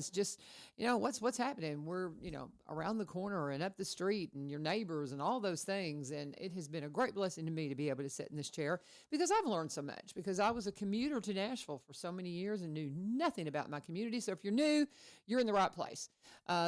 realize just, what's happening. We're, around the corner and up the street and your neighbors and all those things. And it has been a great blessing to me to be able to sit in this chair because I've learned so much, because I was a commuter to Nashville for so many years and knew nothing about my community. So if you're new, you're in the right place.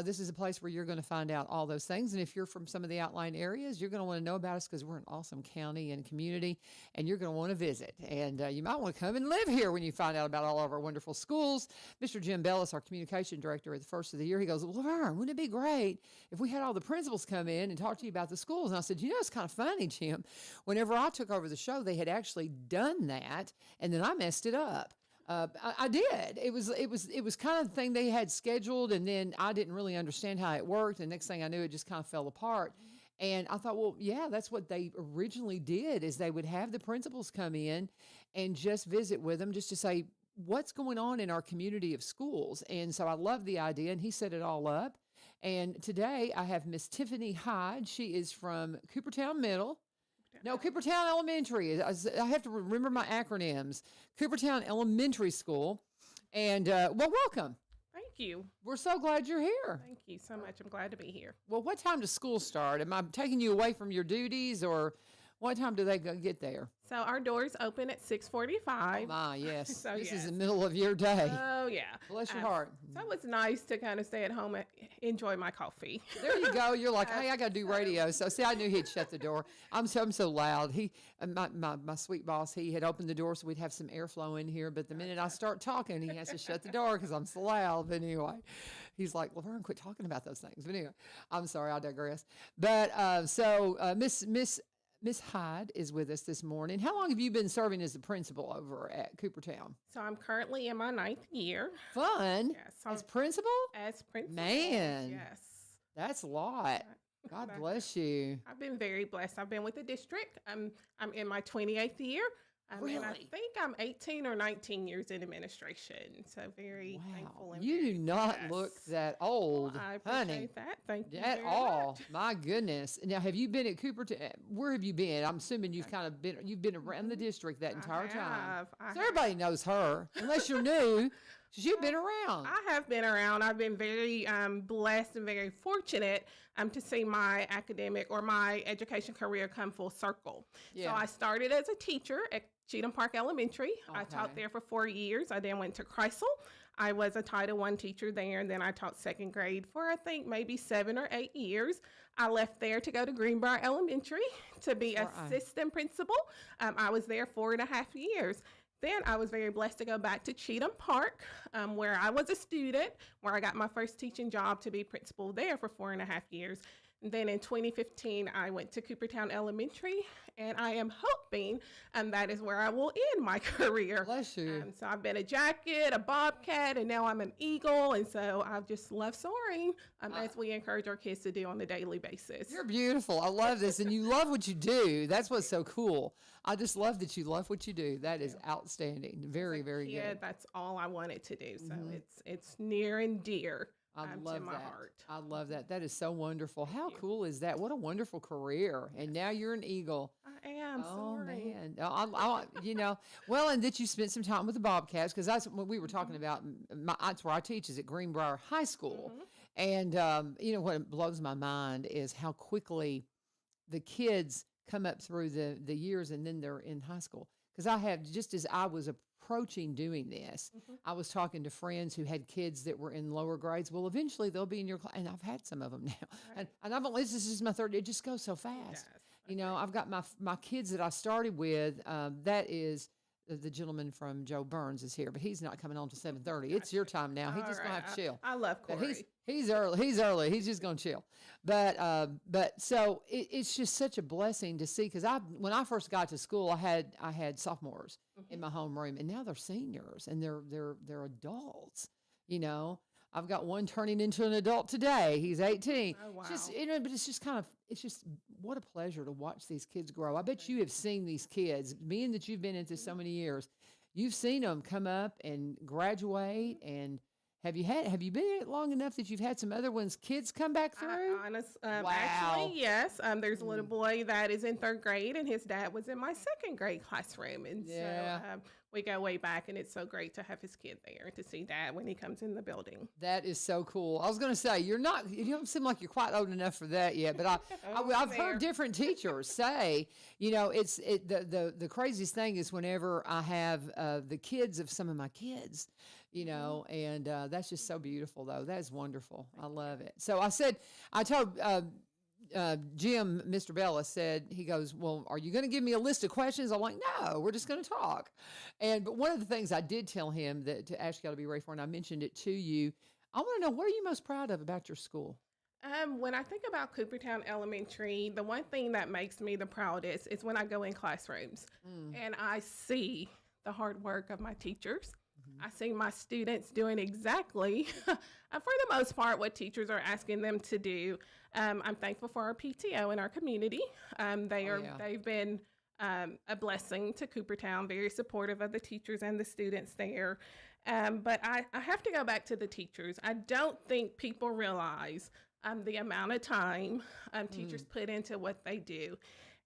This is a place where you're going to find out all those things. And if you're from some of the outlying areas, you're going to want to know about us because we're an awesome county and community, and you're going to want to visit. And you might want to come and live here when you find out about all of our wonderful schools. Mr. Jim Bellis, our communication director at the first of the year, he goes, LaVern, wouldn't it be great if we had all the principals come in and talk to you about the schools? And I said, it's kind of funny, Jim. Whenever I took over the show, they had actually done that, and then I messed it up. I did. It was kind of the thing they had scheduled, and then I didn't really understand how it worked. And next thing I knew, it just kind of fell apart. And I thought, well, yeah, that's what they originally did, is they would have the principals come in and just visit with them just to say, what's going on in our community of schools? And so I love the idea, and he set it all up. And today I have Miss Tiffany Hyde. She is from Coopertown Middle. No, Coopertown Elementary. I have to remember my acronyms. Coopertown Elementary School. And, welcome. Thank you. We're so glad you're here. Thank you so much. I'm glad to be here. Well, what time does school start? Am I taking you away from your duties, or what time do they get there? So our doors open at 6:45. Oh my, yes. So, this yes. is the middle of your day. Oh, yeah. Bless your heart. So it's nice to kind of stay at home and enjoy my coffee. There you go. You're like, hey, I got to do radio. So see, I knew he'd shut the door. I'm so loud. My sweet boss, he had opened the door so we'd have some airflow in here. But the minute I start talking, he has to shut the door because I'm so loud. But anyway, he's like, LaVern, quit talking about those things. But anyway, I'm sorry, I digress. But Miss Hyde is with us this morning. How long have you been serving as the principal over at Coopertown? So I'm currently in my 9th year. Fun. Yes. As principal? As principal. Man. Yes. That's a lot. God bless you. I've been very blessed. I've been with the district. I'm in my 28th year. Really? And I think I'm 18 or 19 years in administration. So very thankful. And You very do not blessed. look that old, I honey. appreciate that. Thank you At very all. much. My goodness. Now, have you been at Coopertown? Where have you been? I'm assuming you've been around the district that entire time. So everybody knows her, unless you're new. You've been around. I have been around. I've been very blessed and very fortunate to see my academic or my education career come full circle. Yeah. So I started as a teacher at Cheatham Park Elementary. I taught there for 4 years. I then went to Chrysler. I was a Title I teacher there, and then I taught second grade for, I think, maybe 7 or 8 years. I left there to go to Greenbrier Elementary to be assistant principal. I was there 4.5 years. Then I was very blessed to go back to Cheatham Park, where I was a student, where I got my first teaching job to be principal there for 4.5 years. And then in 2015, I went to Coopertown Elementary, and I am hoping that is where I will end my career. Bless you. So I've been a jacket, a bobcat, and now I'm an eagle. And so I just love soaring, as we encourage our kids to do on a daily basis. You're beautiful. I love this. And you love what you do. That's what's so cool. I just love that you love what you do. That is outstanding. Very, very good. That's all I wanted to do. So it's near and dear. I love to my that. heart. I love that. That is so wonderful. How cool is that? What a wonderful career. And now you're an eagle. I am. Oh, Sorry. man. Well, and that you spent some time with the Bobcats, because that's what we were talking about. That's where I teach, is at Greenbrier High School. And, what blows my mind is how quickly the kids come up through the years and then they're in high school. Because just as I was approaching doing this, I was talking to friends who had kids that were in lower grades. Well, eventually they'll be in your class. And I've had some of them now. Right. And I've only, this is my third, it just goes so fast. Yes, I've got my kids that I started with, that is, the gentleman from Joe Burns is here, but he's not coming on till 7:30. It's your time now. He's just going to have to chill. I love Cory. He's early. He's just going to chill. But so it's just such a blessing to see, because when I first got to school, I had sophomores in my homeroom, and now they're seniors and they're adults. I've got one turning into an adult today. He's 18. Oh, wow. But it's just what a pleasure to watch these kids grow. I bet you have seen these kids, being that you've been into so many years. You've seen them come up and graduate. And have you been in it long enough that you've had some other kids come back through? Wow. Actually, yes. There's a little boy that is in 3rd grade, and his dad was in my 2nd grade classroom. And so we go way back, and it's so great to have his kid there to see Dad when he comes in the building. That is so cool. I was going to say, you don't seem like you're quite old enough for that yet, but I've heard different teachers say, the craziest thing is whenever I have the kids of some of my kids, and that's just so beautiful, though. That is wonderful. I love it. So I told Jim, Mr. Bella said, he goes, well, are you going to give me a list of questions? I'm like, no, we're just going to talk. But one of the things I did tell him that to ask y'all to be ready for, and I mentioned it to you, I want to know, what are you most proud of about your school? When I think about Coopertown Elementary, the one thing that makes me the proudest is when I go in classrooms and I see the hard work of my teachers. I see my students doing exactly, for the most part, what teachers are asking them to do. I'm thankful for our PTO in our community. They've been a blessing to Coopertown, very supportive of the teachers and the students there. But I have to go back to the teachers. I don't think people realize the amount of time teachers put into what they do.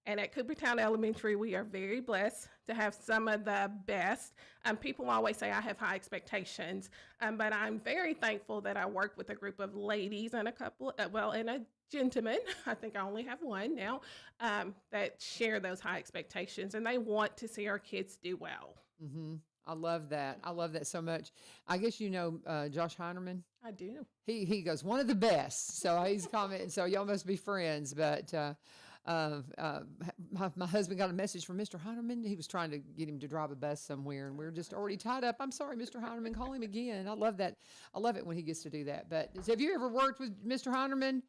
And at Coopertown Elementary, we are very blessed to have some of the best. People always say I have high expectations, but I'm very thankful that I work with a group of ladies and and a gentleman, I think I only have one now, that share those high expectations, and they want to see our kids do well. Mm-hmm. I love that. I love that so much. I guess Josh Heinerman? I do. He goes, one of the best. So he's commenting, so y'all must be friends, but my husband got a message from Mr. Heinerman. He was trying to get him to drive a bus somewhere, and we're just already tied up. I'm sorry, Mr. Heinerman, call him again. I love that. I love it when he gets to do that. But have you ever worked with Mr. Heinerman?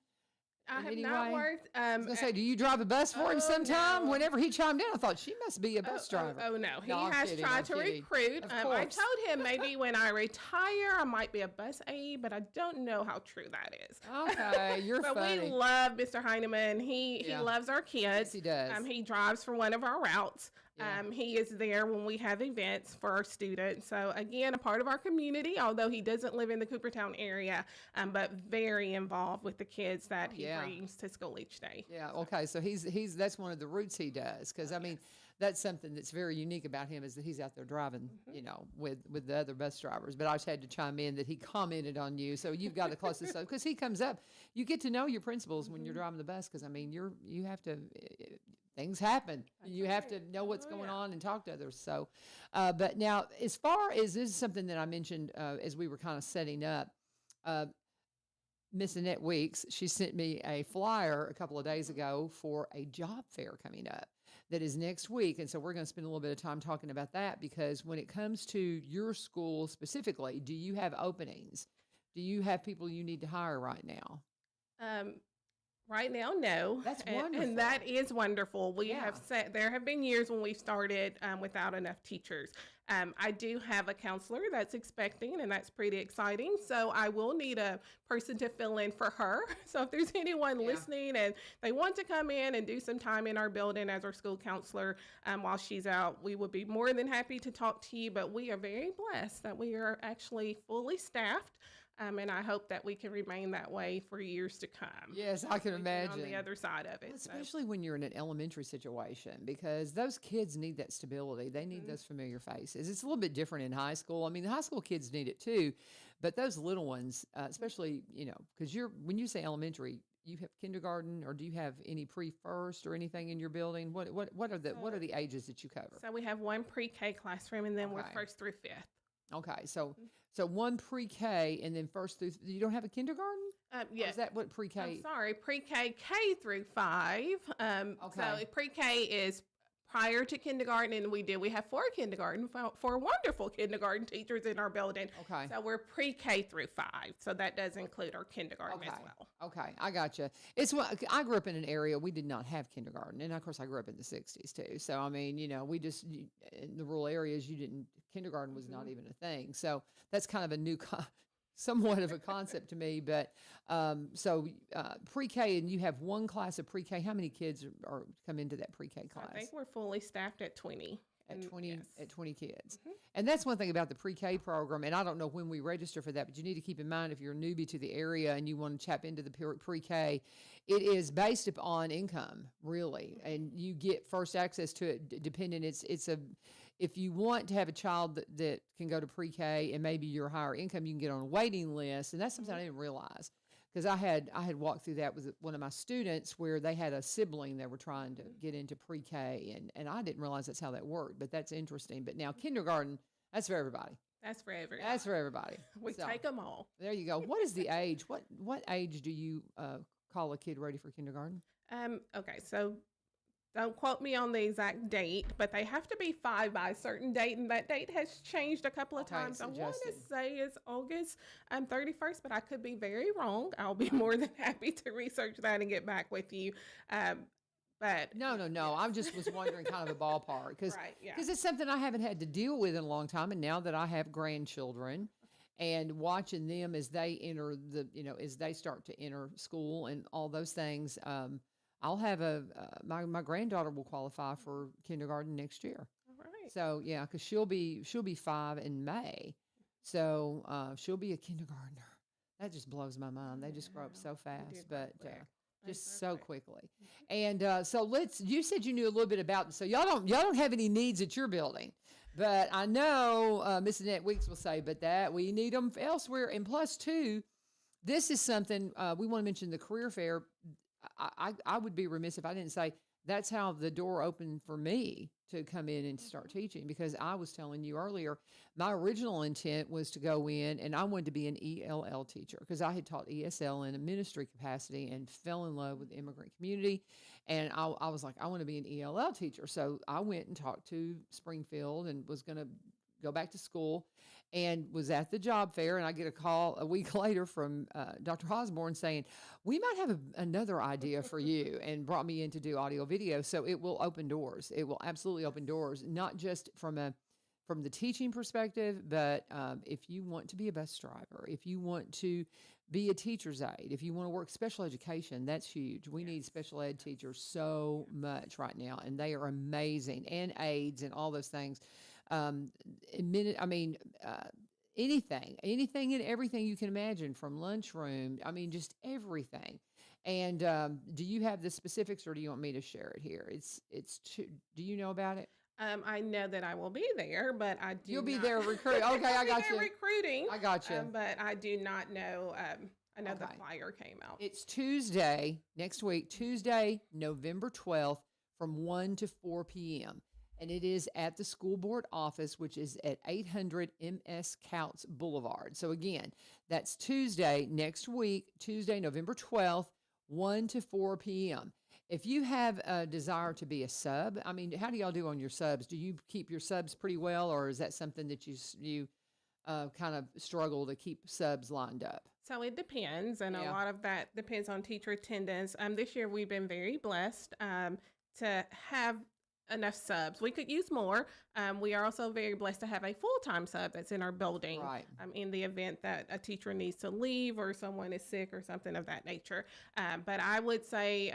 I have not worked. I was going to say, do you drive a bus for him sometime? No. Whenever he chimed in, I thought, she must be a bus driver. Oh, no. He has tried to recruit. I told him maybe when I retire, I might be a bus aide, but I don't know how true that is. Okay, you're but funny. But we love Mr. Heineman. He loves our kids. Yes, he does. He drives for one of our routes. Yeah. He is there when we have events for our students. So again, a part of our community, although he doesn't live in the Coopertown area, but very involved with the kids that he brings to school each day. Yeah. Okay. So he's that's one of the roots he does. Cause I mean, that's something that's very unique about him is that he's out there driving, with the other bus drivers. But I just had to chime in that he commented on you. So you've got the closest, because he comes up, you get to know your principals when you're driving the bus. Cause I mean, you have to, things happen. You have to know what's going on and talk to others. So, but now as far as this is something that I mentioned, as we were kind of setting up, Miss Annette Weeks, she sent me a flyer a couple of days ago for a job fair coming up that is next week. And so we're going to spend a little bit of time talking about that, because when it comes to your school specifically, do you have openings? Do you have people you need to hire right now? Right now, no. That's wonderful. And that is wonderful. There have been years when we've started without enough teachers. I do have a counselor that's expecting, and that's pretty exciting. So I will need a person to fill in for her. So if there's anyone listening and they want to come in and do some time in our building as our school counselor while she's out, we would be more than happy to talk to you. But we are very blessed that we are actually fully staffed. And I hope that we can remain that way for years to come. Yes, I can imagine. On the other side of it. Especially when you're in an elementary situation, because those kids need that stability. They need those familiar faces. It's a little bit different in high school. I mean, the high school kids need it too, but those little ones, especially, because when you say elementary, you have kindergarten, or do you have any pre-first or anything in your building? What are the ages that you cover? So we have one pre-K classroom, and then we're first through fifth. Okay, so one pre-K and then first through. You don't have a kindergarten? Yes. Is that what pre-K? I'm sorry, pre-K, K through 5. Okay. So pre-K is prior to kindergarten, and we have 4 kindergarten, 4 wonderful kindergarten teachers in our building. Okay. So we're pre-K through 5. So that does include our kindergarten as well. Okay, I gotcha. I grew up in an area we did not have kindergarten, and of course I grew up in the 60s too. So I mean, we just in the rural areas kindergarten was not even a thing. So that's kind of a new somewhat of a concept to me. But pre-K, and you have one class of pre-K. How many kids are come into that pre-K class? I think we're fully staffed at 20. At 20 kids. And that's one thing about the pre-K program, and I don't know when we register for that, but you need to keep in mind, if you're a newbie to the area and you want to tap into the pre-K, it is based upon income, really, and you get first access to it depending. if you want to have a child that can go to pre-K and maybe you're higher income, you can get on a waiting list. And that's something I didn't realize, because I had walked through that with one of my students where they had a sibling that were trying to get into pre-K, and I didn't realize that's how that worked, but that's interesting. But now kindergarten, that's for everybody. That's for everybody. That's for everybody. We take them all. There you go. What is the age? What age do you call a kid ready for kindergarten? Okay, so don't quote me on the exact date, but they have to be 5 by a certain date, and that date has changed a couple of times. I want to say it's August 31st, but I could be very wrong. I'll be more than happy to research that and get back with you. But no. Yes. I just was wondering kind of a ballpark, because it's something I haven't had to deal with in a long time. And now that I have grandchildren and watching them as they enter as they start to enter school and all those things, I'll have my granddaughter will qualify for kindergarten next year. All right. So yeah, because she'll be 5 in May, so she'll be a kindergartner. That just blows my mind. They just grow up so fast, but just so quickly. And so you said you knew a little bit about, so y'all don't have any needs at your building, but I know Miss Annette Weeks will say, but that we need them elsewhere. And plus two, this is something we want to mention, the career fair. I would be remiss if I didn't say that's how the door opened for me to come in and start teaching, because I was telling you earlier, my original intent was to go in and I wanted to be an ELL teacher, because I had taught ESL in a ministry capacity and fell in love with the immigrant community. And I was like, I want to be an ELL teacher. So I went and talked to Springfield and was going to go back to school, and was at the job fair, and I get a call a week later from Dr. Osborne saying, we might have another idea for you, and brought me in to do audio video. So it will open doors. It will absolutely open doors, not just from the teaching perspective, but if you want to be a bus driver, if you want to be a teacher's aide, if you want to work special education, that's huge. We need special ed teachers so much right now, and they are amazing, and aides and all those things. Anything and everything you can imagine, from lunchroom, just everything. And do you have the specifics, or do you want me to share it here? Do you know about it? I know that I will be there, but I do. You'll be there recruiting. Okay, I got you. Recruiting. I got you. But I do not know. I know the flyer came out. It's Tuesday next week, Tuesday, November 12th, from 1 to 4 p.m. And it is at the school board office, which is at 800 MS Counts Boulevard. So again, that's Tuesday next week, Tuesday, November 12th, 1 to 4 p.m. If you have a desire to be a sub, how do y'all do on your subs? Do you keep your subs pretty well, or is that something that you kind of struggle to keep subs lined up? So it depends, and a lot of that depends on teacher attendance. This year we've been very blessed to have enough subs. We could use more. We are also very blessed to have a full-time sub that's in our building. Right. In the event that a teacher needs to leave or someone is sick or something of that nature. But I would say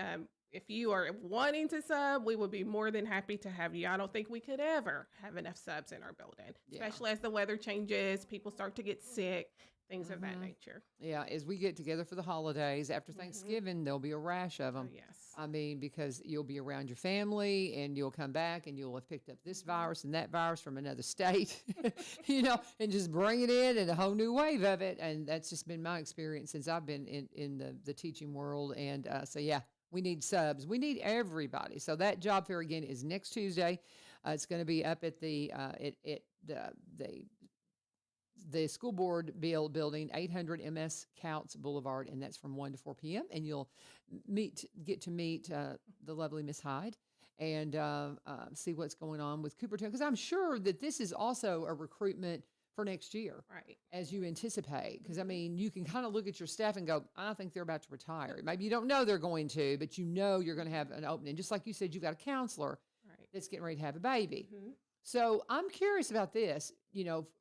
if you are wanting to sub, we would be more than happy to have you. I don't think we could ever have enough subs in our building, especially as the weather changes, people start to get sick, things of that nature. Yeah, as we get together for the holidays after Thanksgiving, there'll be a rash of them. Oh, yes. Because you'll be around your family, and you'll come back and you'll have picked up this virus and that virus from another state, and just bring it in and a whole new wave of it. And that's just been my experience since I've been in the teaching world. And we need subs. We need everybody. So that job fair again is next Tuesday. It's going to be up at the school board building, 800 MS Counts Boulevard, and that's from 1 to 4 p.m. And you'll get to meet the lovely Miss Hyde and see what's going on with Coopertown, because I'm sure that this is also a recruitment for next year, right? As you anticipate, because you can kind of look at your staff and go, I think they're about to retire. Maybe you don't know they're going to, but you're going to have an opening. Just like you said, you've got a counselor that's getting ready to have a baby. Mm-hmm. So I'm curious about this,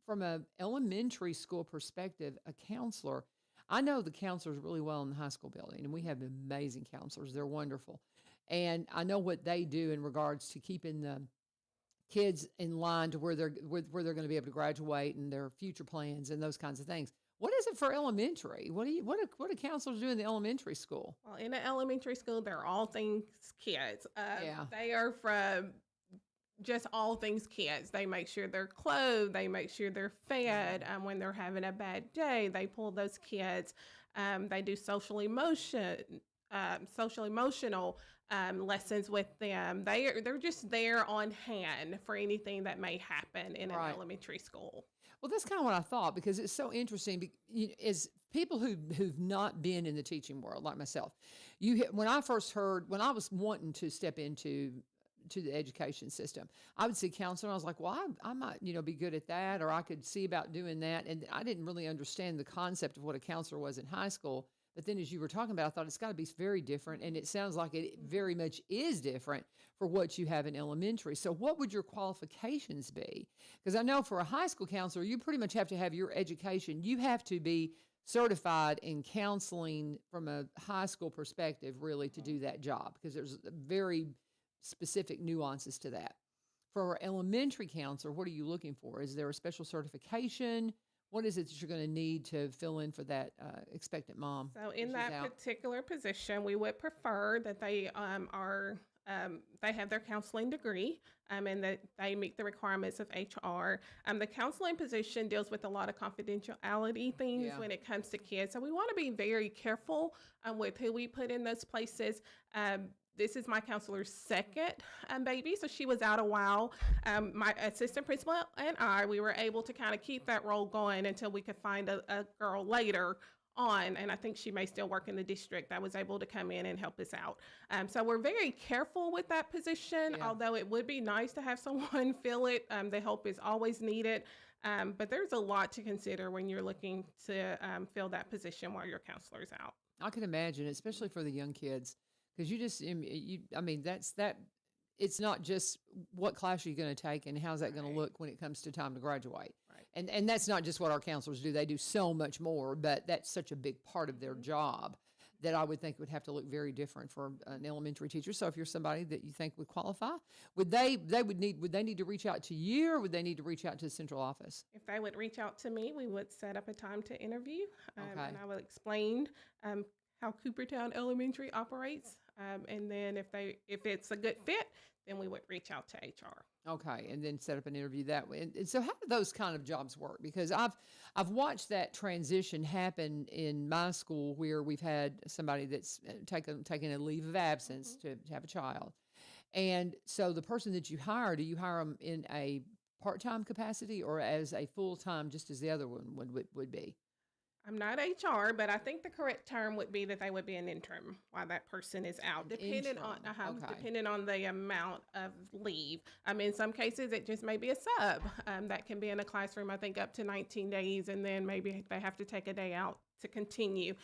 from an elementary school perspective, a counselor, I know the counselors really well in the high school building, and we have amazing counselors. They're wonderful. And I know what they do in regards to keeping the kids in line to where they're going to be able to graduate and their future plans and those kinds of things. What is it for elementary? What do counselors do in the elementary school? Well, in the elementary school, they're all things kids. They are from just all things kids. They make sure they're clothed, they make sure they're fed. When they're having a bad day, they pull those kids. They do social emotional lessons with them. They're just there on hand for anything that may happen in an elementary school. Well, that's kind of what I thought, because it's so interesting. As people who've not been in the teaching world, like myself, when I was wanting to step into the education system, I would see counseling. I was like, well, I might, be good at that, or I could see about doing that. And I didn't really understand the concept of what a counselor was in high school. But then as you were talking about, I thought it's got to be very different. And it sounds like it very much is different for what you have in elementary. So what would your qualifications be? Because I know for a high school counselor, you pretty much have to have your education. You have to be certified in counseling from a high school perspective, really, to do that job, because there's very specific nuances to that. For an elementary counselor, what are you looking for? Is there a special certification? What is it that you're going to need to fill in for that expectant mom? So in that particular position, we would prefer that they they have their counseling degree and that they meet the requirements of HR. The counseling position deals with a lot of confidentiality things when it comes to kids. So we want to be very careful with who we put in those places. This is my counselor's second baby, so she was out a while. My assistant principal and we were able to kind of keep that role going until we could find a girl later on, and I think she may still work in the district that was able to come in and help us out. So we're very careful with that position, although it would be nice to have someone fill it. The help is always needed, but there's a lot to consider when you're looking to fill that position while your counselor's out. I can imagine, especially for the young kids. Because it's not just what class are you going to take and how's that going to look when it comes to time to graduate. Right. And that's not just what our counselors do. They do so much more, but that's such a big part of their job that I would think would have to look very different for an elementary teacher. So if you're somebody that you think would qualify, would they need to reach out to you, or would they need to reach out to the central office? If they would reach out to me, we would set up a time to interview, and I will explain how Coopertown Elementary operates. And then if it's a good fit, then we would reach out to HR. Okay, and then set up an interview that way. And so how do those kind of jobs work? Because I've watched that transition happen in my school, where we've had somebody that's taken a leave of absence to have a child. And so the person that you hire, do you hire them in a part-time capacity or as a full-time, just as the other one would be? I'm not HR, but I think the correct term would be that they would be an interim while that person is out, depending on the amount of leave. In some cases, it just may be a sub that can be in a classroom, I think, up to 19 days, and then maybe they have to take a day out to continue.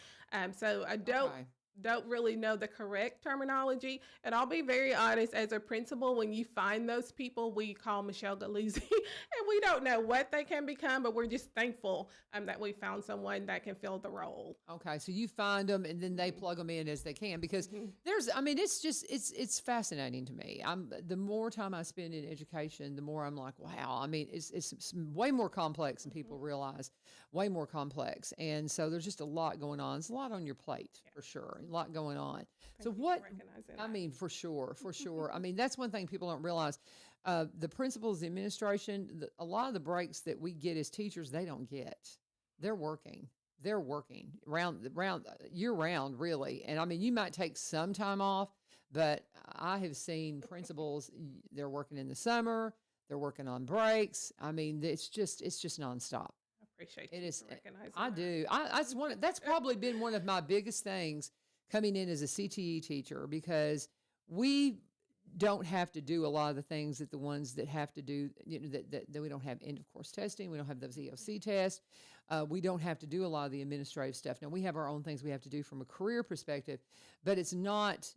So I don't really know the correct terminology. And I'll be very honest, as a principal, when you find those people, we call Michelle Galuzzi, and we don't know what they can become, but we're just thankful that we found someone that can fill the role. Okay, so you find them and then they plug them in as they can, because it's fascinating to me. The more time I spend in education, the more I'm like, wow. It's way more complex than people realize, way more complex. And so there's just a lot going on. There's a lot on your plate, for sure. A lot going on. For sure. That's one thing people don't realize. The principals, the administration, a lot of the breaks that we get as teachers, they don't get. They're working round year round, really. And you might take some time off, but I have seen principals, they're working in the summer, they're working on breaks. It's just nonstop. Appreciate it. You Is. recognizing I do. That's probably been one of my biggest things coming in as a CTE teacher, because we don't have to do a lot of the things that the ones that have to do, that we don't have end of course testing. We don't have those EOC tests. We don't have to do a lot of the administrative stuff. Now we have our own things we have to do from a career perspective, but it's not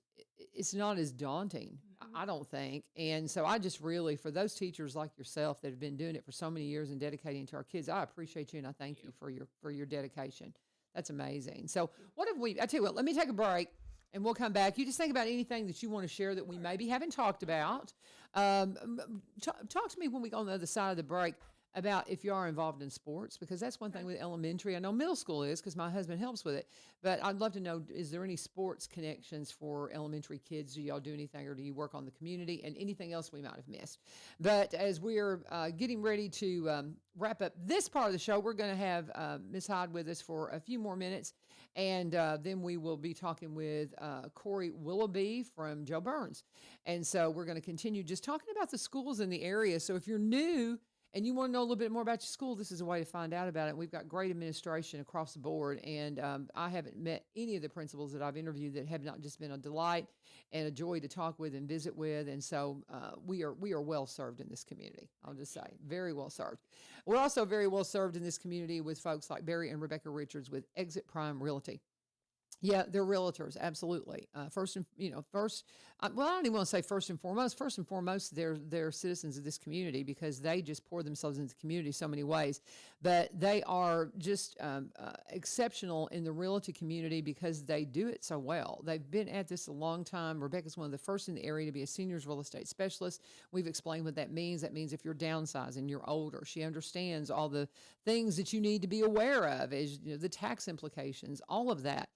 as daunting, I don't think. And so I just really, for those teachers like yourself that have been doing it for so many years and dedicating to our kids, I appreciate you and I thank you for your dedication. That's amazing. So I tell you what, let me take a break and we'll come back. You just think about anything that you want to share that we maybe haven't talked about. Talk to me when we go on the other side of the break about if you are involved in sports, because that's one thing with elementary. I know middle school is because my husband helps with it, but I'd love to know, is there any sports connections for elementary kids? Do y'all do anything, or do you work on the community, and anything else we might have missed? But as we're getting ready to wrap up this part of the show, we're going to have Ms. Hyde with us for a few more minutes, and then we will be talking with Cory Willoughby from Joe Burns. And so we're going to continue just talking about the schools in the area. So if you're new and you want to know a little bit more about your school, this is a way to find out about it. We've got great administration across the board, and I haven't met any of the principals that I've interviewed that have not just been a delight and a joy to talk with and visit with. And so we are well served in this community. I'll just say very well served. We're also very well served in this community with folks like Barry and Rebecca Richards with Exit Prime Realty. Yeah, they're realtors, absolutely. First, well, I don't even want to say first and foremost. First and foremost, they're citizens of this community because they just pour themselves into the community so many ways. But they are just exceptional in the realty community because they do it so well. They've been at this a long time. Rebecca's one of the first in the area to be a seniors real estate specialist. We've explained what that means. That means if you're downsizing, you're older. She understands all the things that you need to be aware of, as the tax implications, all of that.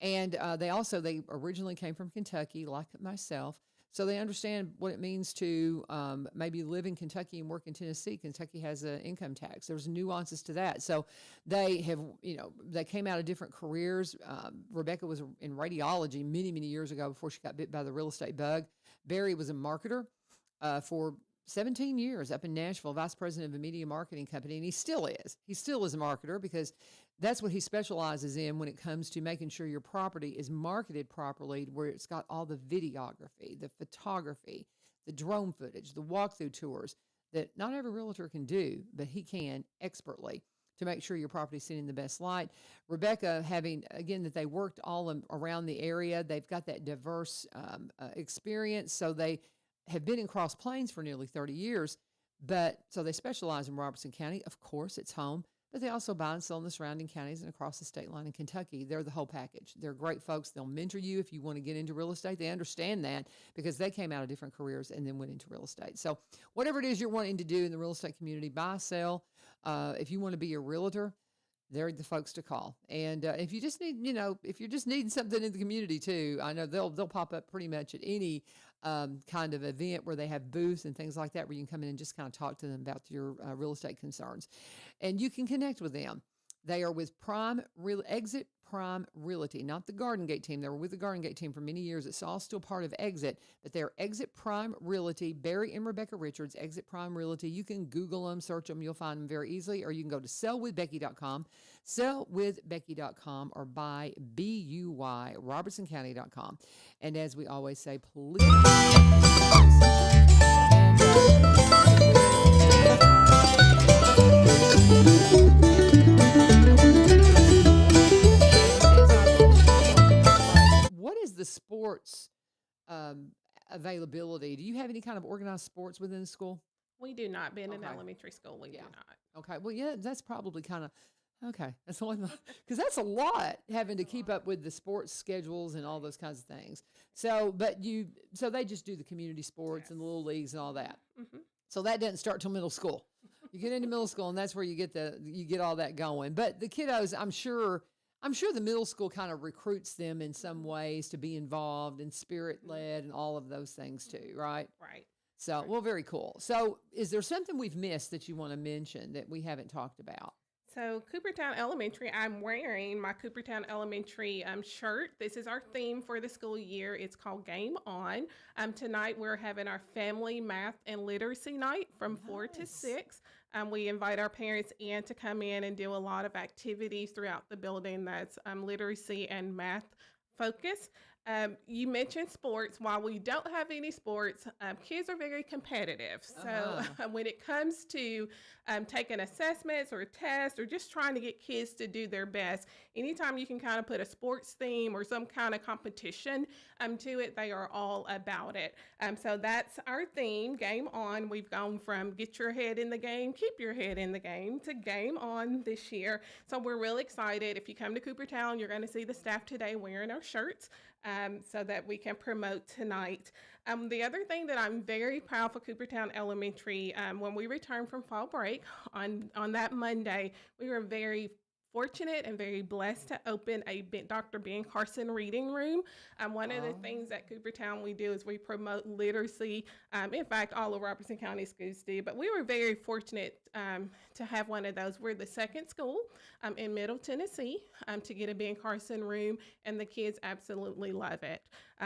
And they originally came from Kentucky, like myself. So they understand what it means to maybe live in Kentucky and work in Tennessee. Kentucky has an income tax. There's nuances to that. So they have, they came out of different careers. Rebecca was in radiology many, many years ago before she got bit by the real estate bug. Barry was a marketer for 17 years up in Nashville, vice president of a media marketing company, and he still is. He still is a marketer because that's what he specializes in when it comes to making sure your property is marketed properly, where it's got all the videography, the photography, the drone footage, the walkthrough tours that not every realtor can do, but he can expertly to make sure your property is seen in the best light. Rebecca, having, again, that they worked all around the area, they've got that diverse experience, so they have been in Cross Plains for nearly 30 years, but so they specialize in Robertson County. Of course, it's home, but they also buy and sell in the surrounding counties and across the state line in Kentucky. They're the whole package. They're great folks. They'll mentor you if you want to get into real estate. They understand that because they came out of different careers and then went into real estate. So whatever it is you're wanting to do in the real estate community, buy, sell, if you want to be a realtor, they're the folks to call. And if you just need, if you're just needing something in the community too, I know they'll pop up pretty much at any kind of event where they have booths and things like that, where you can come in and just kind of talk to them about your real estate concerns. And you can connect with them. They are with Exit Prime Realty, not the Garden Gate team. They were with the Garden Gate team for many years. It's all still part of Exit, but they're Exit Prime Realty. Barry and Rebecca Richards, Exit Prime Realty. You can Google them, search them. You'll find them very easily, or you can go to sellwithbecky.com, sellwithbecky.com, or buy BUY, robertsoncounty.com. And as we always say, please. What is the sports availability? Do you have any kind of organized sports within the school? We do not. Being in elementary school, we do not. Okay. Well, yeah, that's probably kind of okay. That's the only because that's a lot having to keep up with the sports schedules and all those kinds of things. So, so they just do the community sports and the little leagues and all that. Mm-hmm. So that doesn't start till middle school. You get into middle school, and that's where you get all that going. But the kiddos, I'm sure the middle school kind of recruits them in some ways to be involved and spirit-led and all of those things too, right? Right. So, well, very cool. So is there something we've missed that you want to mention that we haven't talked about? So Coopertown Elementary, I'm wearing my Coopertown Elementary shirt. This is our theme for the school year. It's called Game On. Tonight we're having our family math and literacy night from 4 to 6. We invite our parents in to come in and do a lot of activities throughout the building that's literacy and math focused. You mentioned sports. While we don't have any sports, kids are very competitive. So when it comes to taking assessments or tests or just trying to get kids to do their best, anytime you can kind of put a sports theme or some kind of competition to it, they are all about it. So that's our theme, Game On. We've gone from get your head in the game, keep your head in the game, to Game On this year. So we're really excited. If you come to Coopertown, you're going to see the staff today wearing our shirts. so that we can promote tonight. The other thing that I'm very proud for Coopertown Elementary, when we returned from fall break on that Monday, we were very fortunate and very blessed to open a Dr. Ben Carson reading room. One of the things at Coopertown we do is we promote literacy. In fact, all of Robertson County schools do, but we were very fortunate to have one of those. We're the second school in Middle Tennessee to get a Ben Carson room, and the kids absolutely love it.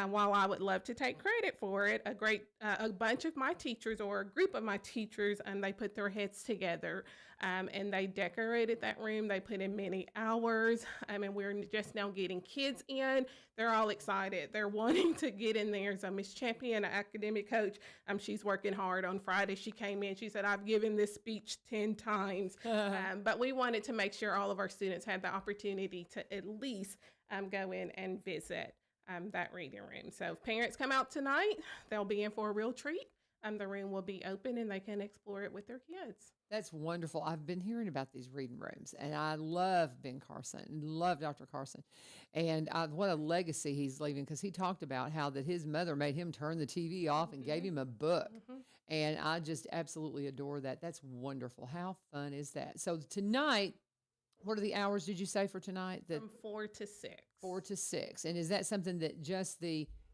While I would love to take credit for it, a bunch of my teachers, or a group of my teachers, they put their heads together and they decorated that room. They put in many hours, and we're just now getting kids in. They're all excited. They're wanting to get in there. So Miss Champion, an academic coach, she's working hard. On Friday, she came in. She said, I've given this speech 10 times. But we wanted to make sure all of our students had the opportunity to at least go in and visit that reading room. So if parents come out tonight, they'll be in for a real treat. The room will be open and they can explore it with their kids. That's wonderful. I've been hearing about these reading rooms, and I love Ben Carson, love Dr. Carson, and what a legacy he's leaving, because he talked about how that his mother made him turn the TV off and gave him a book, and I just absolutely adore that. That's wonderful. How fun is that? So tonight, what are the hours did you say for tonight? From 4 to 6. 4 to 6, and is that something that just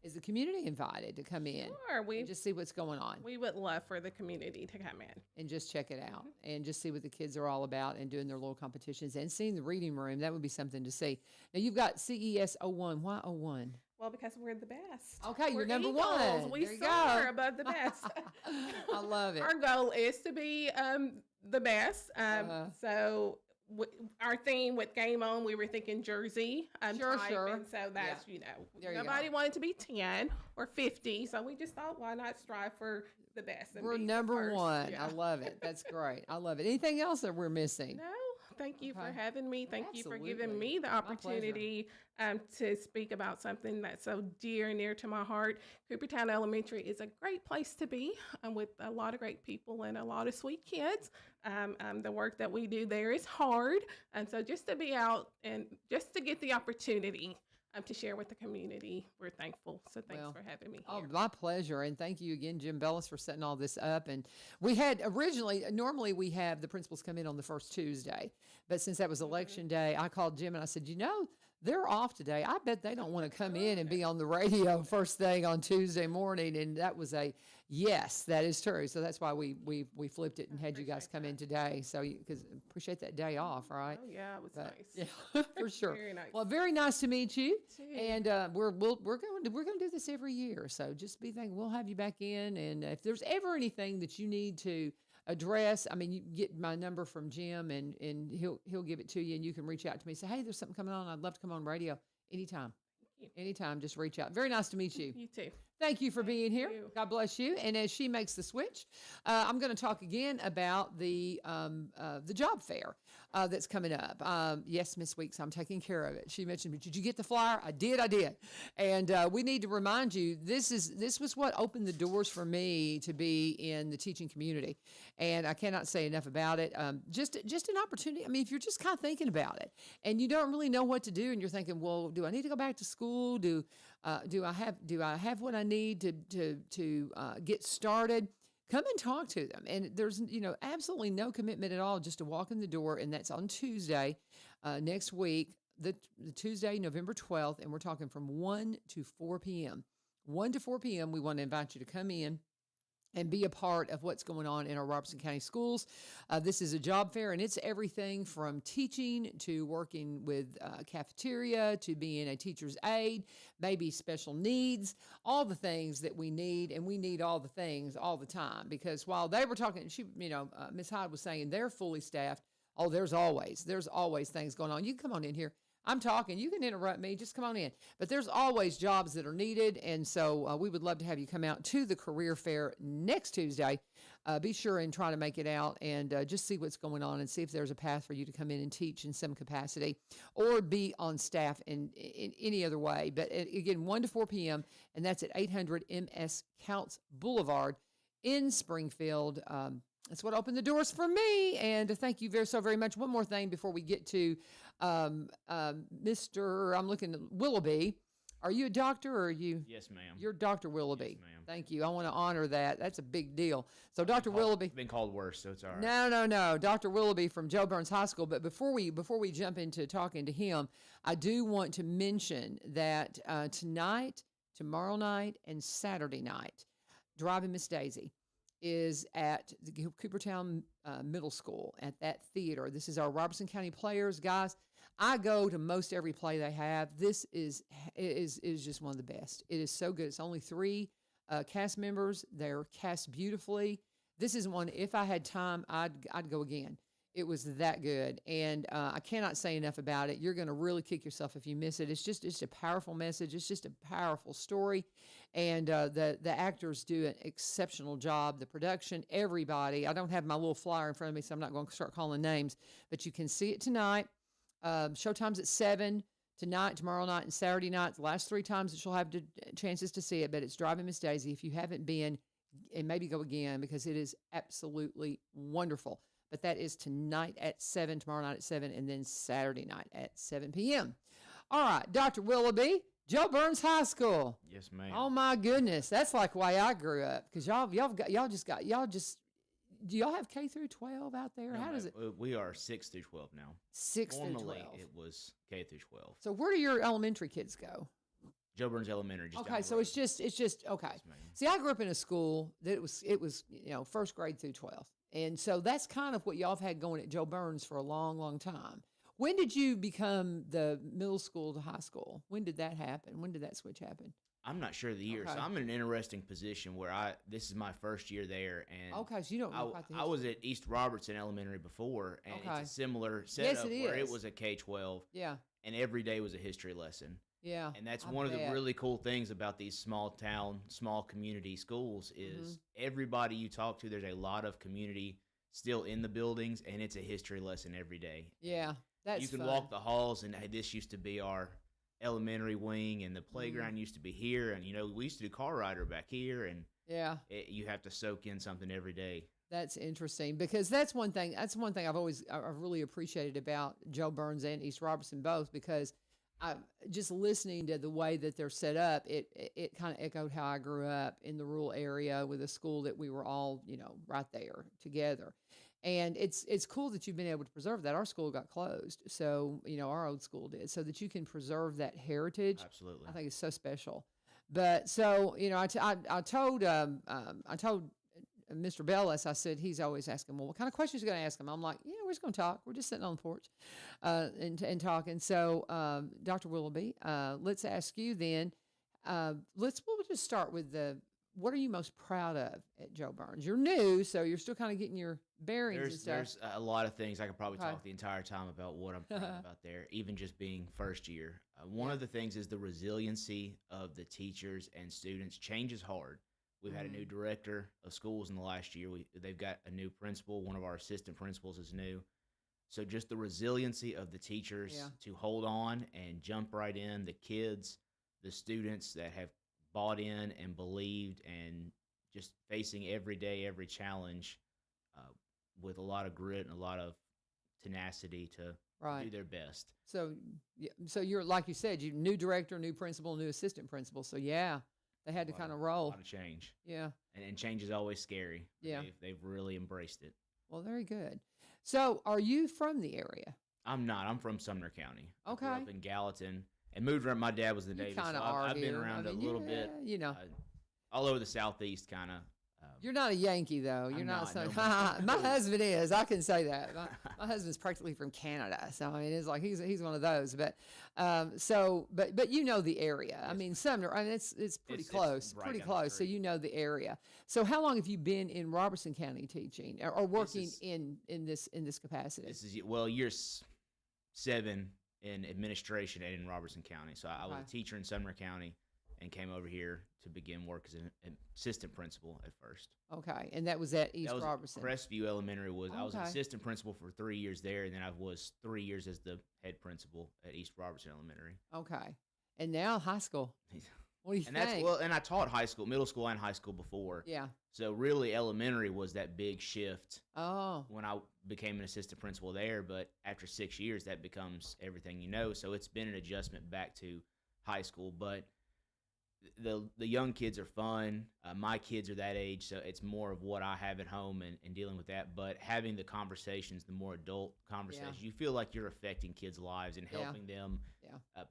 is the community invited to come in? Sure, we just see what's going on. We would love for the community to come in and just check it out and just see what the kids are all about and doing their little competitions and seeing the reading room. That would be something to see. Now you've got CES 01. Why 01? Well, because we're the best. Okay, we're you're number Eagles. one. We there you soar go. above the best. I love it. Our goal is to be the best. So our theme with Game On, we were thinking Jersey Sure. And so that's, nobody wanted to be 10 or 50. So we just thought, why not strive for the best? And we're be number first. one. Yeah. I love it. That's great. I love it. Anything else that we're missing? No. Thank you for having me. Thank you for Absolutely. giving me the opportunity to speak about something that's so dear and near to my heart. Coopertown Elementary is a great place to be with a lot of great people and a lot of sweet kids. The work that we do there is hard. And so just to be out and just to get the opportunity to share with the community, we're thankful. So thanks for having me here. Oh, my pleasure. And thank you again, Jim Bellis, for setting all this up. And we had normally we have the principals come in on the first Tuesday, but since that was election day, I called Jim and I said, they're off today. I bet they don't want to come in and be on the radio first thing on Tuesday morning. And that was yes, that is true. So that's why we flipped it and had you guys come in today. So because appreciate that day off, right? Oh yeah, it was nice. Yeah, for sure. Very nice. Well, very nice to meet you. And we're going to do this every year. So just be thinking we'll have you back in. And if there's ever anything that you need to address, you get my number from Jim and he'll give it to you, and you can reach out to me. Say, hey, there's something coming on. I'd love to come on radio anytime. Anytime, just reach out. Very nice to meet you. You too. Thank you for being here. You. God bless you. And as she makes the switch, I'm going to talk again about the job fair that's coming up. Yes, Miss Weeks, I'm taking care of it. She mentioned, did you get the flyer? I did. And we need to remind you, this was what opened the doors for me to be in the teaching community. And I cannot say enough about it. Just an opportunity. If you're just kind of thinking about it and you don't really know what to do, and you're thinking, well, do I need to go back to school? Do I have what I need to get started? Come and talk to them. And there's absolutely no commitment at all, just to walk in the door. And that's on Tuesday next week, the Tuesday, November 12th. And we're talking from 1 to 4 p.m. 1 to 4 p.m. We want to invite you to come in and be a part of what's going on in our Robertson County schools. This is a job fair, and it's everything from teaching to working with cafeteria to being a teacher's aide, maybe special needs, all the things that we need, and we need all the things all the time. Because while they were talking, Ms. Hyde was saying they're fully staffed. Oh, there's always things going on. You can come on in here. I'm talking. You can interrupt me. Just come on in. But there's always jobs that are needed, and so we would love to have you come out to the career fair next Tuesday. Be sure and try to make it out and just see what's going on and see if there's a path for you to come in and teach in some capacity or be on staff in any other way. But again, 1 to 4 p.m., and that's at 800 MS Counts Boulevard in Springfield. That's what opened the doors for me, and thank you so very much. One more thing before we get to Mr. Willoughby, Are you a doctor or are you? Yes, ma'am. You're Dr. Willoughby. Yes, ma'am. Thank you. I want to honor that. That's a big deal. So Dr. Willoughby. Been called worse, so it's all right. No. Dr. Willoughby from Joe Burns High School. But before we jump into talking to him, I do want to mention that tonight, tomorrow night, and Saturday night, Driving Miss Daisy is at the Coopertown Middle School at that theater. This is our Robertson County Players, guys. I go to most every play they have. This is just one of the best. It is so good. It's only 3 cast members. They're cast beautifully. This is one. If I had time, I'd go again. It was that good, and I cannot say enough about it. You're going to really kick yourself if you miss it. It's a powerful message. It's just a powerful story, and the actors do an exceptional job. The production, everybody. I don't have my little flyer in front of me, so I'm not going to start calling names. But you can see it tonight. Showtime's at 7 tonight, tomorrow night, and Saturday night. The last 3 times that you'll have chances to see it. But it's Driving Miss Daisy. If you haven't been, and maybe go again because it is absolutely wonderful. But that is tonight at 7, tomorrow night at 7, and then Saturday night at 7 p.m. All right, Dr. Willoughby, Joe Burns High School. Yes, ma'am. Oh my goodness, that's like the way I grew up. Because do y'all have K through 12 out there? No, How does it? We are 6 through 12 now. 6 through 12. Formerly, it was K through 12. So where do your elementary kids go? Joe Burns Elementary. Just Okay, down the so road. it's just okay. Yes, ma'am. See, I grew up in a school that it was first grade through 12th. And so that's kind of what y'all have had going at Joe Burns for a long, long time. When did you become the middle school to high school? When did that happen? When did that switch happen? I'm not sure of the year, Okay. so I'm in an interesting position where this is my first year there, and Okay, so you don't know quite the I was at East Robertson Elementary before, and Okay. it's a similar setup where it is. was a K-12, Yeah, and every day was a history lesson. yeah. And that's I one of the bet. really cool things about these small town, small community schools is Mm-hmm. everybody you talk to, there's a lot of community still in the buildings, and it's a history lesson every day. Yeah, that's You can fun. walk the halls, and hey, this used to be our elementary wing, and the playground Mm-hmm. used to be here, and we used to do car rider back here, and Yeah, you have to soak in something every day. that's interesting because that's one thing I've really appreciated about Joe Burns and East Robertson both, because I just listening to the way that they're set up, it kind of echoed how I grew up in the rural area with a school that we were all, right there together. And it's cool that you've been able to preserve that. Our school got closed, so our old school did, so that you can preserve that heritage. Absolutely. I think it's so special. But so I told Mr. Bellis, I said, he's always asking, well, what kind of questions are you going to ask him? I'm like, we're just going to talk. We're just sitting on the porch and talking. So, Dr. Willoughby, let's ask you then. We'll just start with what are you most proud of at Joe Burns? You're new, so you're still kind of getting your bearings and stuff. There's a lot of things I could probably Okay. talk the entire time about what I'm proud about there, even just being first year. One of the things is the resiliency of the teachers and students. Change is hard. We've had a new director of schools in the last year. They've got a new principal. One of our assistant principals is new. So just the resiliency of the teachers to hold on and jump right in, the kids, the students that have bought in and believed and just facing every day, every challenge with a lot of grit and a lot of tenacity to do their best. So you're, like you said, you new director, new principal, new assistant principal. So they had to kind of A roll. lot of change. Yeah. And change is always scary. Yeah. They've really embraced it. Well, very good. So are you from the area? I'm not. I'm from Sumner County. I grew Okay. up in Gallatin and moved around. My dad was in the You Navy, so kind of are I've been here. around I mean, a little bit. All over the Southeast, kind of. You're not a Yankee, though. You're I'm not. not, So, no. my husband is. I can say that. My husband's practically from Canada, so I mean, it's like he's one of those. But but you know the area. I mean, Sumner. I mean, it's pretty It's close. right Pretty down the close. So street. you know the area. So how long have you been in Robertson County teaching or working is- in this capacity? This is year 7 in administration and in Robertson County. So I was Okay. a teacher in Sumner County and came over here to begin work as an assistant principal at first. Okay, and that was at East That was Robertson. Crestview Elementary. I was an Okay. assistant principal for 3 years there, and then I was 3 years as the head principal at East Robertson Elementary. Okay, and now high school. What do you And think? and I taught middle school and high school before. Yeah. So really, elementary was that big shift Oh. when I became an assistant principal there. But after 6 years, that becomes everything you know. So it's been an adjustment back to high school. But the young kids are fun. My kids are that age, so it's more of what I have at home and dealing with that. But having the conversations, the more adult conversations, you feel like you're affecting kids' lives and helping them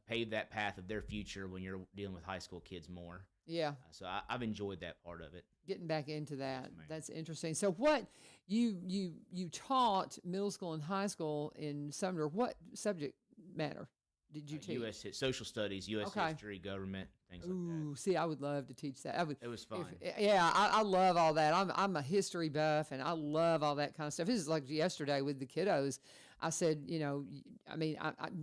pave that path of their future when you're dealing with high school kids more. Yeah. So I've enjoyed that part of it. Getting back into that. Yes, That's interesting. So what you taught middle school and high school in Sumner, what subject matter did you teach? U.S. Social studies, U.S. history, government, things like that. Ooh, see, I would love to teach that. It was fun. I love all that. I'm a history buff, and I love all that kind of stuff. This is like yesterday with the kiddos. I said, I'm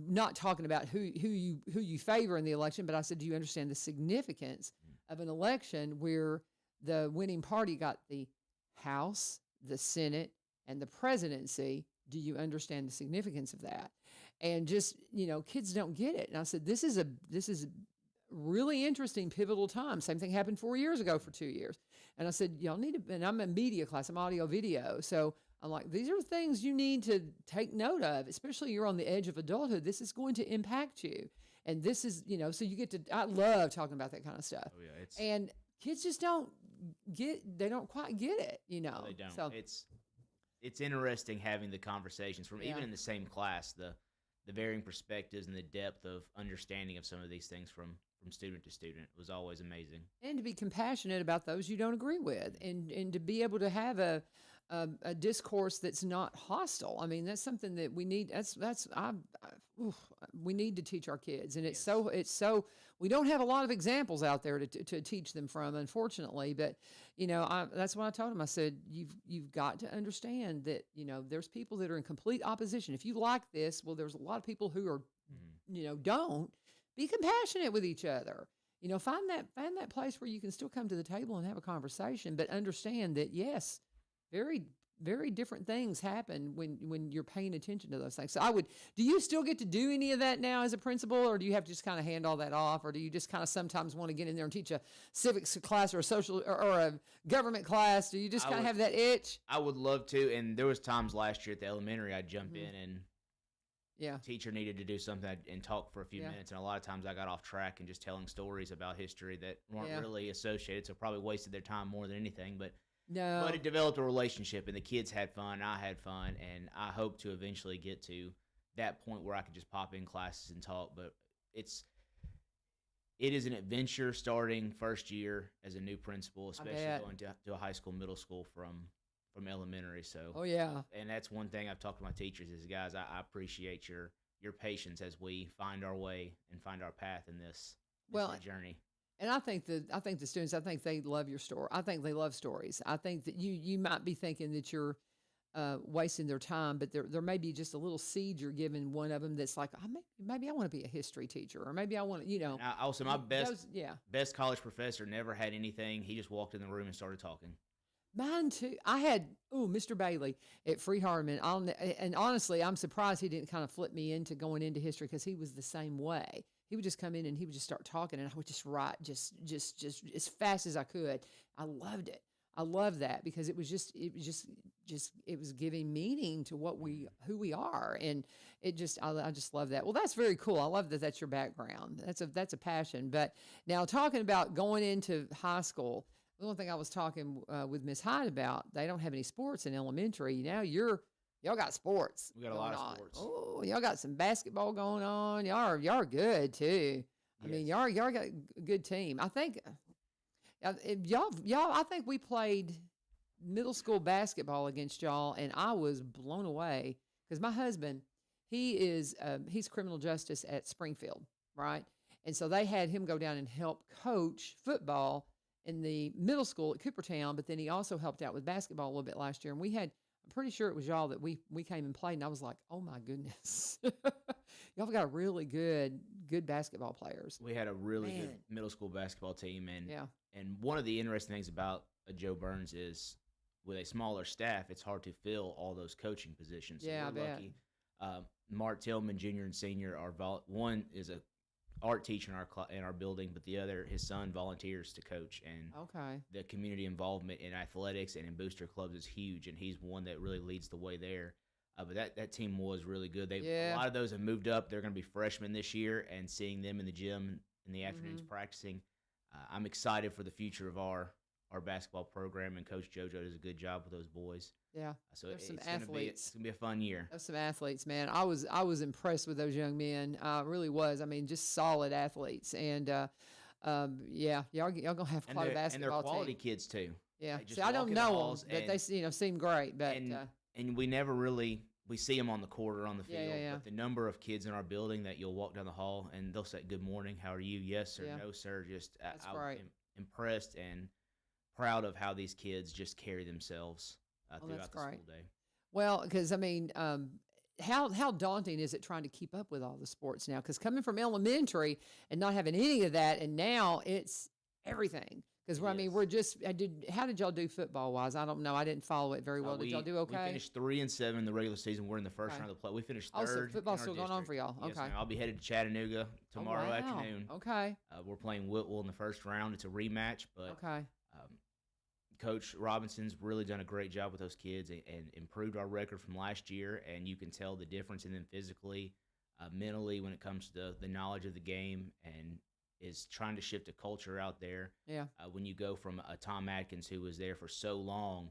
not talking about who you favor in the election, but I said, do you understand the significance of an election where the winning party got the House, the Senate, and the presidency? Do you understand the significance of that? And just, kids don't get it. And I said, this is a really interesting, pivotal time. Same thing happened 4 years ago for 2 years. And I said, y'all need to, and I'm in media class, I'm audio video. So I'm like, these are things you need to take note of, especially you're on the edge of adulthood. This is going to impact you. And this is, so you get to, I love talking about that kind of stuff. Oh, yeah. And kids just don't quite get it, No, they don't. So, it's interesting having the conversations from even in the same class, the varying perspectives and the depth of understanding of some of these things from student to student was always amazing. And to be compassionate about those you don't agree with, and to be able to have a discourse that's not hostile. I mean, that's something that we need. We need to teach our kids, and it's so we don't have a lot of examples out there to teach them from, unfortunately. But that's what I told them. I said, you've got to understand that there's people that are in complete opposition. If you like this, well, there's a lot of people who are don't. Be compassionate with each other. Find that place where you can still come to the table and have a conversation, but understand that yes, very, very different things happen when you're paying attention to those things. So do you still get to do any of that now as a principal, or do you have to just kind of hand all that off, or do you just kind of sometimes want to get in there and teach a civics class or a social or a government class? Do you just kind of have that itch? I would love to, and there was times last year at the elementary I'd jump in and teacher needed to do something and talk for a few minutes, and a lot of times I got off track and just telling stories about history that weren't really associated, so probably wasted their time more than anything. But it developed a relationship, and the kids had fun, I had fun, and I hope to eventually get to that point where I could just pop in classes and talk. But it is an adventure starting first year as a new principal, especially going to a high school, middle school from elementary. So and that's one thing I've talked to my teachers is, guys, I appreciate your patience as we find our way and find our path in this journey. And I think the students, I think they love your story. I think they love stories. I think that you might be thinking that you're wasting their time, but there may be just a little seed you're giving one of them that's like, maybe I want to be a history teacher, or maybe I want to, And also, my best college professor never had anything. He just walked in the room and started talking. Mine too. I had Mr. Bailey at Free Hardeman, and honestly, I'm surprised he didn't kind of flip me into going into history, because he was the same way. He would just come in and he would just start talking, and I would just write just as fast as I could. I loved it. I love that, because it was giving meaning to who we are, and I just love that. Well, that's very cool. I love that that's your background. That's a passion. But now, talking about going into high school, the one thing I was talking with Miss Hyde about, they don't have any sports in elementary. Now y'all got sports. We got a lot of sports. Oh, y'all got some basketball going on. Y'all are good too. I mean, y'all got a good team. I think I think we played middle school basketball against y'all, and I was blown away, because my husband, he's criminal justice at Springfield, right? And so they had him go down and help coach football in the middle school at Coopertown, but then he also helped out with basketball a little bit last year. And I'm pretty sure it was y'all that we came and played, and I was like, oh my goodness. Y'all got really good basketball players. We had a really good middle school basketball team, and one of the interesting things about Joe Burns is, with a smaller staff, it's hard to fill all those coaching positions. So we're lucky. Mark Tillman, junior and senior, one is a art teacher in our building, but the other, his son, volunteers to coach, and the community involvement in athletics and in booster clubs is huge, and he's one that really leads the way there. But that team was really good. A lot of those have moved up. They're going to be freshmen this year, and seeing them in the gym in the afternoons practicing, I'm excited for the future of our basketball program, and Coach JoJo does a good job with those boys. Yeah. So There's some it's going to be athletes. it's going to be a fun year. There's some athletes, man. I was impressed with those young men. Really was. I mean, just solid athletes. And yeah, y'all gonna have quite a And basketball they're quality team. kids too. Yeah. They just See, I walk don't in the know them, halls but they seem great. But and we never really we see them on the court or on the field. Yeah. But the number of kids in our building that you'll walk down the hall and they'll say, "Good morning, how are you? Yes sir, Yeah. no sir." Just That's I'm great. impressed and proud of how these kids just carry themselves that's throughout the great. school day. Well, because I mean, how daunting is it trying to keep up with all the sports now? Because coming from elementary and not having any of that, and now it's everything. Because I mean, Yes. How did y'all do football wise? I don't know. I didn't follow it very well. Did y'all do okay? We finished 3-7 in the regular season. We're in the first Okay. round of the play. We finished Oh, so third. football's in our still going on district. for y'all. Yes, Okay. ma'am. I'll be headed to Chattanooga tomorrow wow. afternoon. Okay. We're playing Whitwell in the first round. It's a rematch, but Okay. Coach Robinson's really done a great job with those kids and improved our record from last year. And you can tell the difference in them physically, mentally, when it comes to the knowledge of the game, and is trying to shift a culture out there. Yeah. When you go from a Tom Atkins who was there for so long,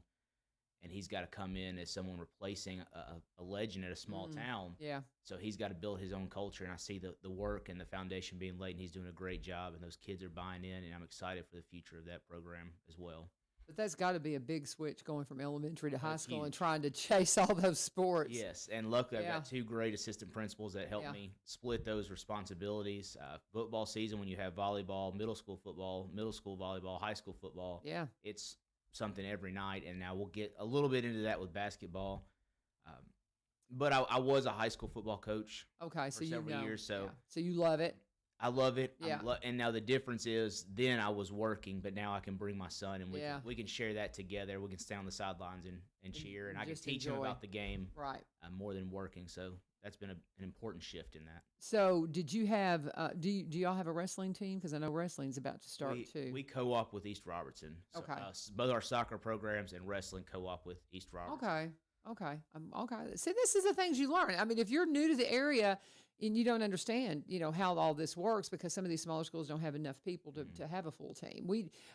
and he's got to come in as someone replacing a legend at a small town. Yeah. So he's got to build his own culture, and I see the work and the foundation being laid, and he's doing a great job, and those kids are buying in, and I'm excited for the future of that program as well. But that's got to be a big switch going from elementary to high That's school and huge. trying to chase all those sports. Yes, and luckily I've Yeah. got two great assistant principals that help Yeah. me split those responsibilities. Football season, when you have volleyball, middle school football, middle school volleyball, high school football, Yeah. it's something every night. And now we'll get a little bit into that with basketball. But I was a high school football coach Okay. for So you several know. years, so Yeah. So you love it. I love it. Yeah. And now the difference is then I was working, but now I can bring my son and Yeah. we can share that together. We can stay on the sidelines and cheer, and I can just teach him enjoy. about the game Right. more than working. So that's been an important shift in that. So did you have? Do y'all have a wrestling team? Because I know wrestling's about to start too. We co-op with East Robertson. So, Okay. Both our soccer programs and wrestling co-op with East Robertson. Okay. Okay. Okay. See, this is the things you learn. I mean, if you're new to the area and you don't understand, how all this works, because some of these smaller schools don't have enough people to have a full team.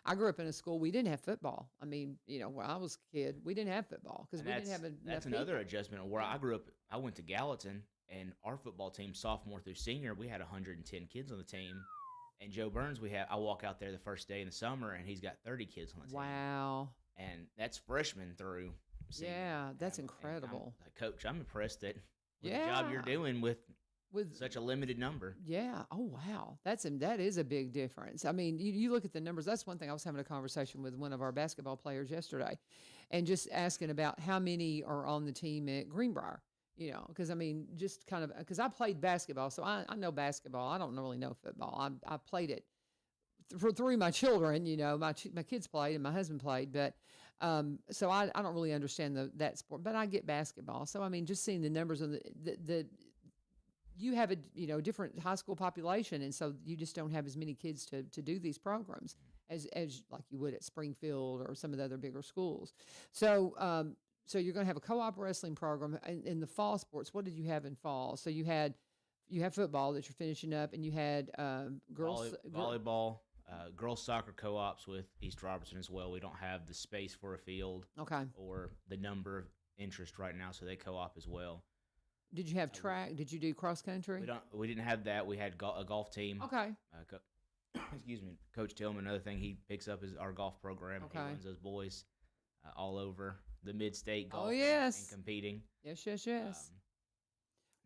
I grew up in a school, we didn't have football. I mean, when I was a kid, we didn't have football because we didn't have enough That's another people. adjustment. Where I grew up, I went to Gallatin, and our football team, sophomore through senior, we had 110 kids on the team. And Joe Burns, I walk out there the first day in the summer, and he's got 30 kids on the team. Wow. And that's freshman through senior. Yeah, that's And incredible. Coach, I'm impressed with the Yeah. job you're doing with With such a limited number. Yeah. Oh, wow. That is a big difference. I mean, you look at the numbers. That's one thing. I was having a conversation with one of our basketball players yesterday, and just asking about how many are on the team at Greenbrier. Because I mean, just kind of because I played basketball, so I know basketball. I don't really know football. I played it through my children. My kids played and my husband played, but so I don't really understand that sport. But I get basketball. So I mean, just seeing the numbers of the you have a different high school population, and so you just don't have as many kids to do these programs as like you would at Springfield or some of the other bigger schools. So so you're going to have a co-op wrestling program in the fall sports. What did you have in fall? So you have football that you're finishing up, and you had girls volleyball, girls soccer co-ops with East Robertson as well. We don't have the space for a field Okay. or the number of interest right now, so they co-op as well. Did you have track? Did you do cross country? We didn't have that. We had a golf team. Okay. Excuse me, Coach Tillman. Another thing he picks up is our golf program. Okay. He runs those boys all over the mid-state golf. yes. And competing. Yes.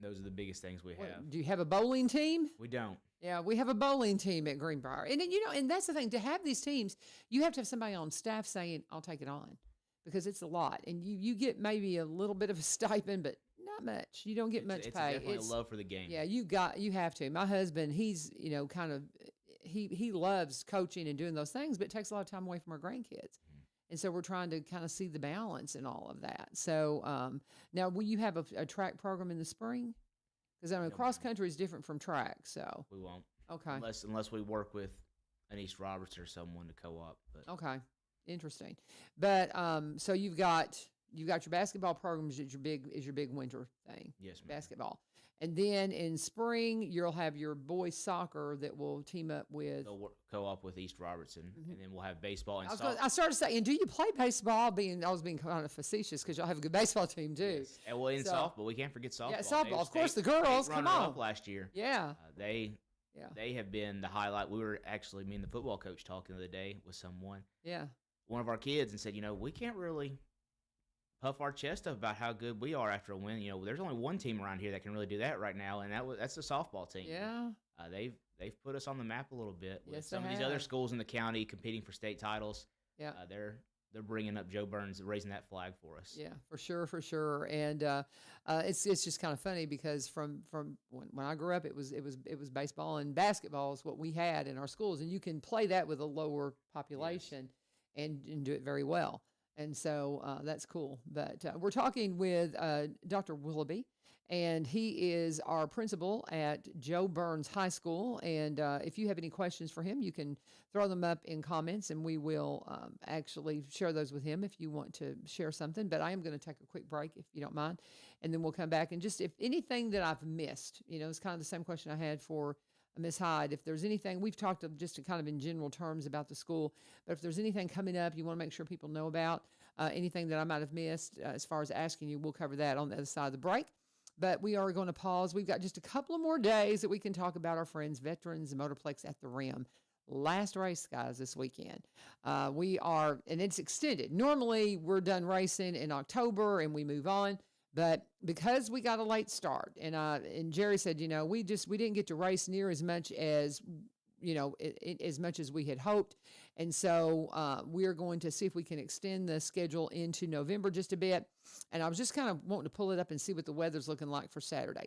Those are the biggest things we have. Do you have a bowling team? We don't. Yeah, we have a bowling team at Greenbrier. And then, and that's the thing, to have these teams, you have to have somebody on staff saying, I'll take it on, because it's a lot. And you get maybe a little bit of a stipend, but not much. You don't get much It's pay. definitely a love for the game. Yeah, you have to. My husband, he's, kind of, he loves coaching and doing those things, but it takes a lot of time away from our grandkids. And so we're trying to kind of see the balance in all of that. So now, will you have a track program in the spring? Because I mean, cross country is different from track. So We won't. okay, Unless we work with an East Robertson or someone to co-op. But okay, interesting. But so you've got your basketball programs is your big winter thing. yes, ma'am. Basketball, And then in spring, you'll have your boys soccer that will team up with. They'll co-op with East Robertson, and then we'll have baseball and I started saying, do you play baseball? I was being kind of facetious because y'all have a good baseball team too. Yes. And well, in softball, we can't forget softball. Yeah, softball. Of course, the girls. Come on. Up last year. Yeah. They have been the highlight. We were actually, me and the football coach talking the other day with someone. Yeah. One of our kids, and said, we can't really puff our chest up about how good we are after a win. There's only one team around here that can really do that right now, and that's the softball team. Yeah. They've put us on the map a little bit with Yes, some of these other schools in the county competing for state titles. Yeah. They're bringing up Joe Burns, raising that flag for us. Yeah, for sure. And it's just kind of funny because from when I grew up, it was baseball and basketball is what we had in our schools, and you can play that with a lower population and do it very well. And so that's cool. But we're talking with Dr. Willoughby, and he is our principal at Joe Burns High School. And if you have any questions for him, you can throw them up in comments, and we will actually share those with him if you want to share something. But I am going to take a quick break, if you don't mind, and then we'll come back. And just if anything that I've missed, it's kind of the same question I had for Ms. Hyde. If there's anything, we've talked just kind of in general terms about the school, but if there's anything coming up you want to make sure people know about, anything that I might have missed as far as asking you, we'll cover that on the other side of the break. But we are going to pause. We've got just a couple of more days that we can talk about our friends, Veterans Motorplex at the Rim. Last race, guys, this weekend. And it's extended. Normally, we're done racing in October and we move on. But because we got a late start, and Jerry said, we didn't get to race near as much as, as much as we had hoped. And so we're going to see if we can extend the schedule into November just a bit. And I was just kind of wanting to pull it up and see what the weather's looking like for Saturday.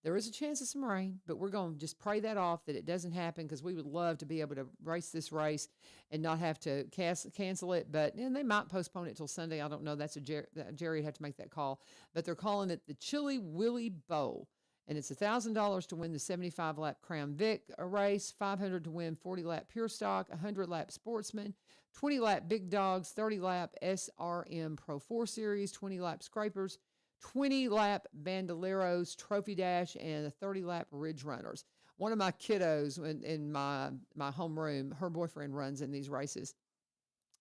There is a chance of some rain, but we're going to just pray that off, that it doesn't happen, because we would love to be able to race this race and not have to cancel it. But they might postpone it till Sunday. I don't know. That's Jerry had to make that call. But they're calling it the Chili Willy Bowl. And it's $1,000 to win the 75-lap Crown Vic race, $500 to win 40-lap Pure Stock, 100-lap Sportsman, 20-lap Big Dogs, 30-lap SRM Pro 4 Series, 20-lap Scrapers, 20-lap Bandoleros Trophy Dash, and the 30-lap Ridge Runners. One of my kiddos in my homeroom, her boyfriend runs in these races.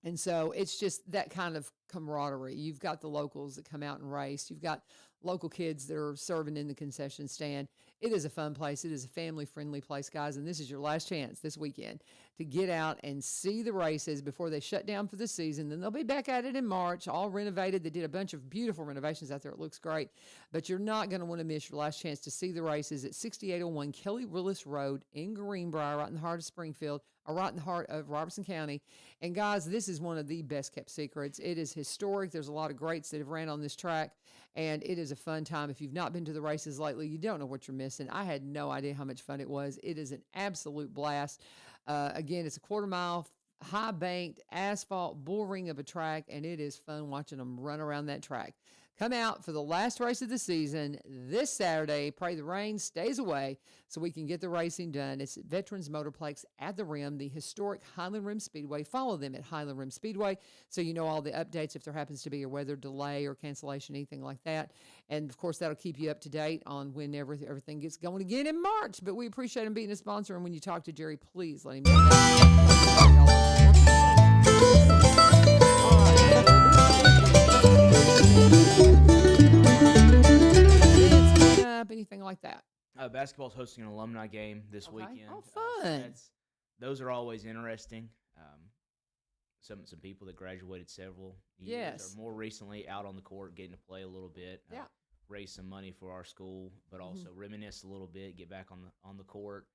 And so it's just that kind of camaraderie. You've got the locals that come out and race. You've got local kids that are serving in the concession stand. It is a fun place. It is a family-friendly place, guys, and this is your last chance this weekend to get out and see the races before they shut down for the season. Then they'll be back at it in March, all renovated. They did a bunch of beautiful renovations out there. It looks great, but you're not going to want to miss your last chance to see the races at 6801 Kelly Willis Road in Greenbrier, right in the heart of Springfield, or right in the heart of Robertson County. And, guys, this is one of the best-kept secrets. It is historic. There's a lot of greats that have ran on this track, and it is a fun time. If you've not been to the races lately, you don't know what you're missing. I had no idea how much fun it was. It is an absolute blast. Again, it's a quarter-mile, high-banked, asphalt bull ring of a track, and it is fun watching them run around that track. Come out for the last race of the season this Saturday. Pray the rain stays away so we can get the racing done. It's at Veterans Motorplex at the Rim, the historic Highland Rim Speedway. Follow them at Highland Rim Speedway so you know all the updates if there happens to be a weather delay or cancellation, anything like that. And, of course, that'll keep you up to date on whenever everything gets going again in March. But we appreciate him being a sponsor. And when you talk to Jerry, please let him know anything like that. Basketball's hosting an alumni game this weekend. Oh, fun. Those are always interesting. Some people that graduated several years or more recently out on the court getting to play a little bit. Raise some money for our school, but also reminisce a little bit, get back on the court,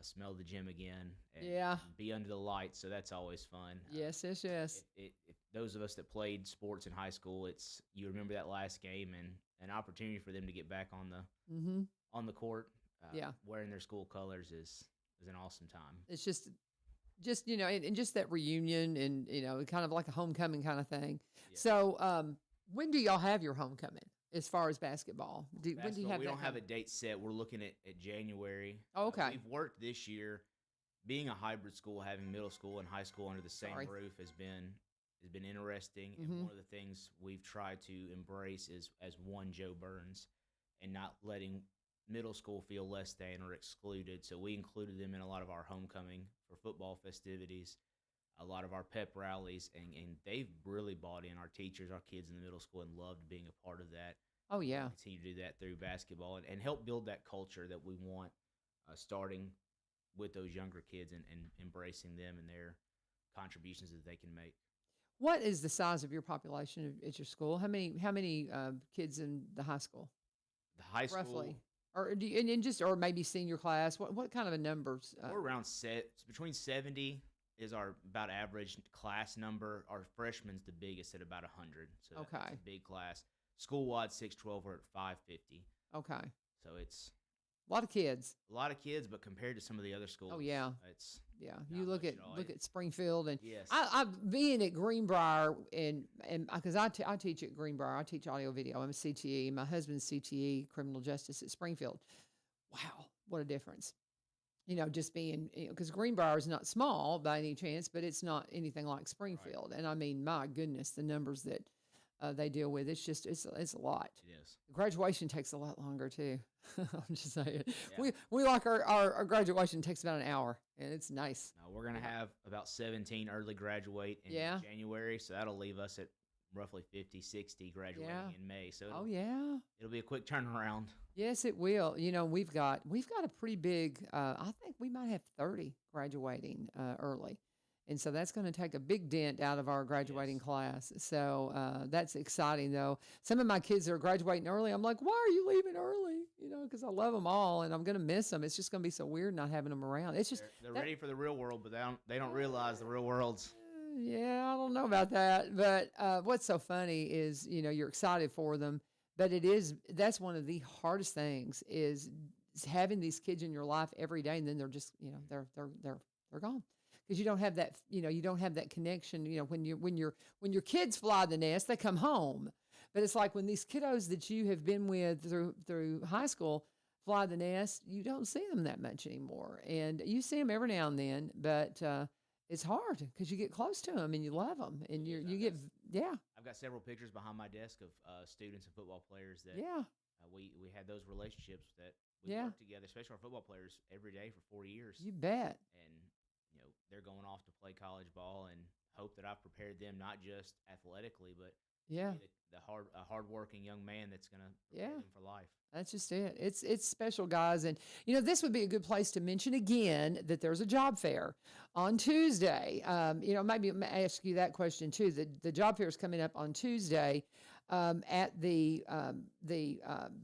smell the gym again, and be under the lights. So that's always fun. Yes. If those of us that played sports in high school, you remember that last game and an opportunity for them to get back on the court, wearing their school colors is an awesome time. It's just and just that reunion and kind of like a homecoming kind of thing. Yeah. So when do y'all have your homecoming as far as basketball? When do you have? We don't have a date set. We're looking at January. Oh, okay. We've worked this year. Being a hybrid school, having middle school and high school under the same roof has been interesting. And one of the things we've tried to embrace is as one Joe Burns, and not letting middle school feel less than or excluded. So we included them in a lot of our homecoming for football festivities, a lot of our pep rallies, and they've really bought in. Our teachers, our kids in the middle school, and loved being a part of that. Oh, yeah. Continue to do that through basketball and help build that culture that we want, starting with those younger kids and embracing them and their contributions that they can make. What is the size of your population at your school? How many kids in the high school? The high school, roughly, or do you, and just or maybe senior class? What kind of a numbers? We're around between 70 is our about average class number. Our freshman's the biggest at about 100. So that's a big class. School-wide 612, we're at 550. Okay. So it's a lot of kids. A lot of kids, but compared to some of the other schools, it's you look at Springfield, and yes. I've been at Greenbrier, and because I teach at Greenbrier, I teach audio video. I'm a CTE. My husband's CTE, criminal justice at Springfield. Wow, what a difference! Just being because Greenbrier is not small by any chance, but it's not anything like Springfield. Right. And I mean, my goodness, the numbers that they deal with, it's a lot. It is. Graduation takes a lot longer too. I'm just saying. Yeah. We like our graduation takes about an hour, and it's nice. No, we're gonna have about 17 early graduate in January, so that'll leave us at roughly 50, 60 graduating in May. So it'll be a quick turnaround. Yes, it will. We've got a pretty big. I think we might have 30 graduating early. And so that's going to take a big dent out of our graduating class. So that's exciting, though. Some of my kids that are graduating early, I'm like, why are you leaving early? Because I love them all, and I'm going to miss them. It's just going to be so weird not having them around. It's just they're ready for the real world, but they don't realize the real world's. Yeah, I don't know about that. But what's so funny is, you're excited for them, but that's one of the hardest things is having these kids in your life every day, and then they're just, they're gone. Because you don't have that, you don't have that connection. When your kids fly the nest, they come home. But it's like when these kiddos that you have been with through high school fly the nest, you don't see them that much anymore. And you see them every now and then, but it's hard because you get close to them and you love them, and I've got several pictures behind my desk of students and football players that we had those relationships that we worked together, especially our football players every day for 4 years. You bet. And they're going off to play college ball, and hope that I've prepared them not just athletically, but the hardworking young man that's going to prepare them for life. That's just it. It's special, guys. And, this would be a good place to mention again that there's a job fair on Tuesday. Maybe ask you that question too. The job fair is coming up on Tuesday at the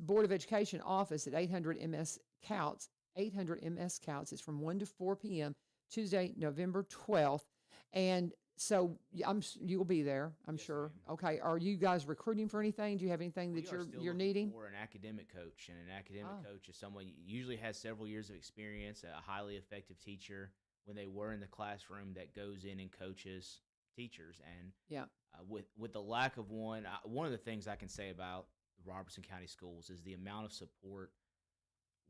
Board of Education office at 800 MS Couts. 800 MS Couts. It's from 1 to 4 p.m. Tuesday, November 12th. And so you'll be there, I'm sure. Ma'am. Okay. Are you guys recruiting for anything? Do you have anything that you're needing? For an academic coach, and an academic coach is someone usually has several years of experience, a highly effective teacher when they were in the classroom that goes in and coaches teachers. And with the lack of one of the things I can say about the Robertson County schools is the amount of support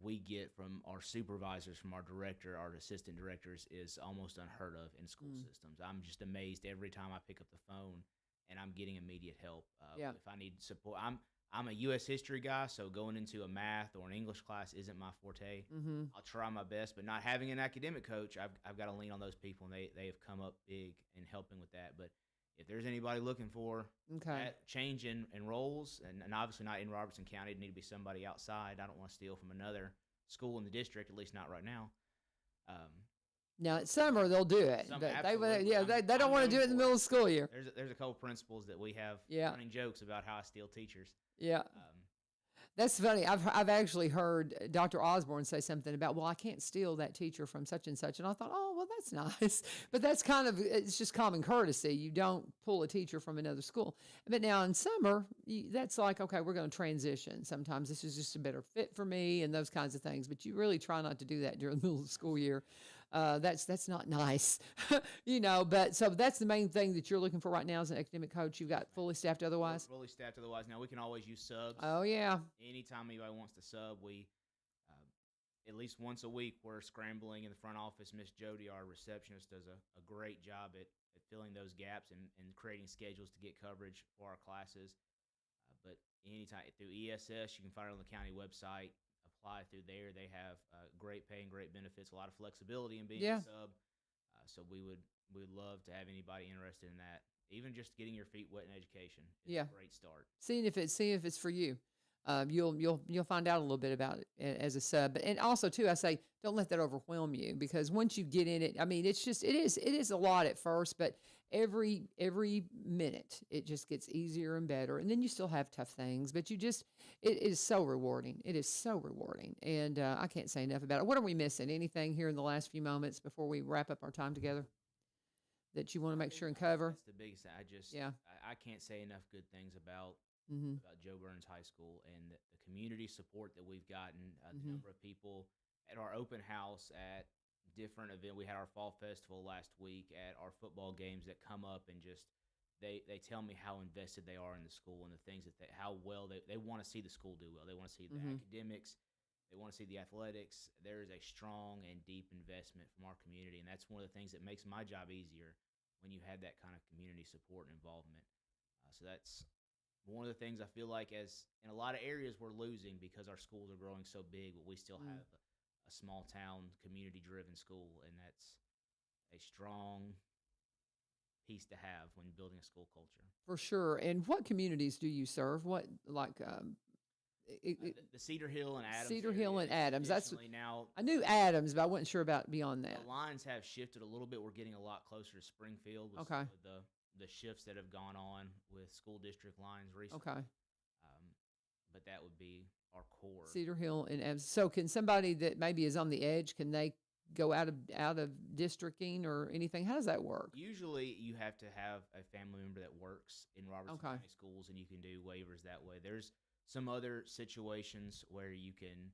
we get from our supervisors, from our director, our assistant directors, is almost unheard of in school systems. I'm just amazed every time I pick up the phone and I'm getting immediate help. If I need support, I'm a U.S. history guy, so going into a math or an English class isn't my forte. Mm-hmm. I'll try my best, but not having an academic coach, I've got to lean on those people, and they have come up big in helping with that. But if there's anybody looking for that change in roles, and obviously not in Robertson County, it'd need to be somebody outside. I don't want to steal from another school in the district, at least not right now. Now, at summer, they'll do it. They don't want to do it in the middle of the school year. There's a couple principals that we have running jokes about how I steal teachers. Yeah. That's funny. I've actually heard Dr. Osborne say something about, well, I can't steal that teacher from such and such. And I thought, oh, well, that's nice. But that's it's just common courtesy. You don't pull a teacher from another school. But now in summer, that's like, okay, we're going to transition. Sometimes this is just a better fit for me and those kinds of things. But you really try not to do that during the middle of the school year. That's not nice, but so that's the main thing that you're looking for right now as an academic coach. You've got fully staffed otherwise. Fully staffed otherwise. Now we can always use subs. Oh yeah. Anytime anybody wants to sub, we at least once a week we're scrambling in the front office. Miss Jody, our receptionist, does a great job at filling those gaps and creating schedules to get coverage for our classes. But anytime through ESS, you can find it on the county website. apply through there. They have great pay and great benefits, a lot of flexibility in being Yeah. a sub. So we'd love to have anybody interested in that. Even just getting your feet wet in education is Yeah. a great start. Seeing if it's for you. You'll find out a little bit about it as a sub. And also too, I say don't let that overwhelm you, because once you get in it, I mean, it is a lot at first, but every minute it just gets easier and better. And then you still have tough things, but it is so rewarding. It is so rewarding, and I can't say enough about it. What are we missing? Anything here in the last few moments before we wrap up our time together that you want to make sure and cover? That's the biggest thing. Yeah. I can't say enough good things about Joe Burns High School and the community support that we've gotten. The number of people at our open house, at different events. We had our fall festival last week, at our football games that come up and just they tell me how invested they are in the school and the things that how well they want to see the school do well. They want to see the academics. They want to see the athletics. There is a strong and deep investment from our community, and that's one of the things that makes my job easier when you have that kind of community support and involvement. So that's one of the things I feel like, as in a lot of areas we're losing because our schools are growing so big, but we still have a small town community-driven school, and that's a strong piece to have when building a school culture. For sure. And what communities do you serve? What, like the Cedar Hill and Adams. Cedar Hill and Adams. That's now. I knew Adams, but I wasn't sure about beyond that. The lines have shifted a little bit. We're getting a lot closer to Springfield with Okay. some of the shifts that have gone on with school district lines recently. Okay. But that would be our core. Cedar Hill and Adams. So can somebody that maybe is on the edge, can they go out of districting or anything? How does that work? Usually you have to have a family member that works in Robertson Okay. County Schools, and you can do waivers that way. There's some other situations where you can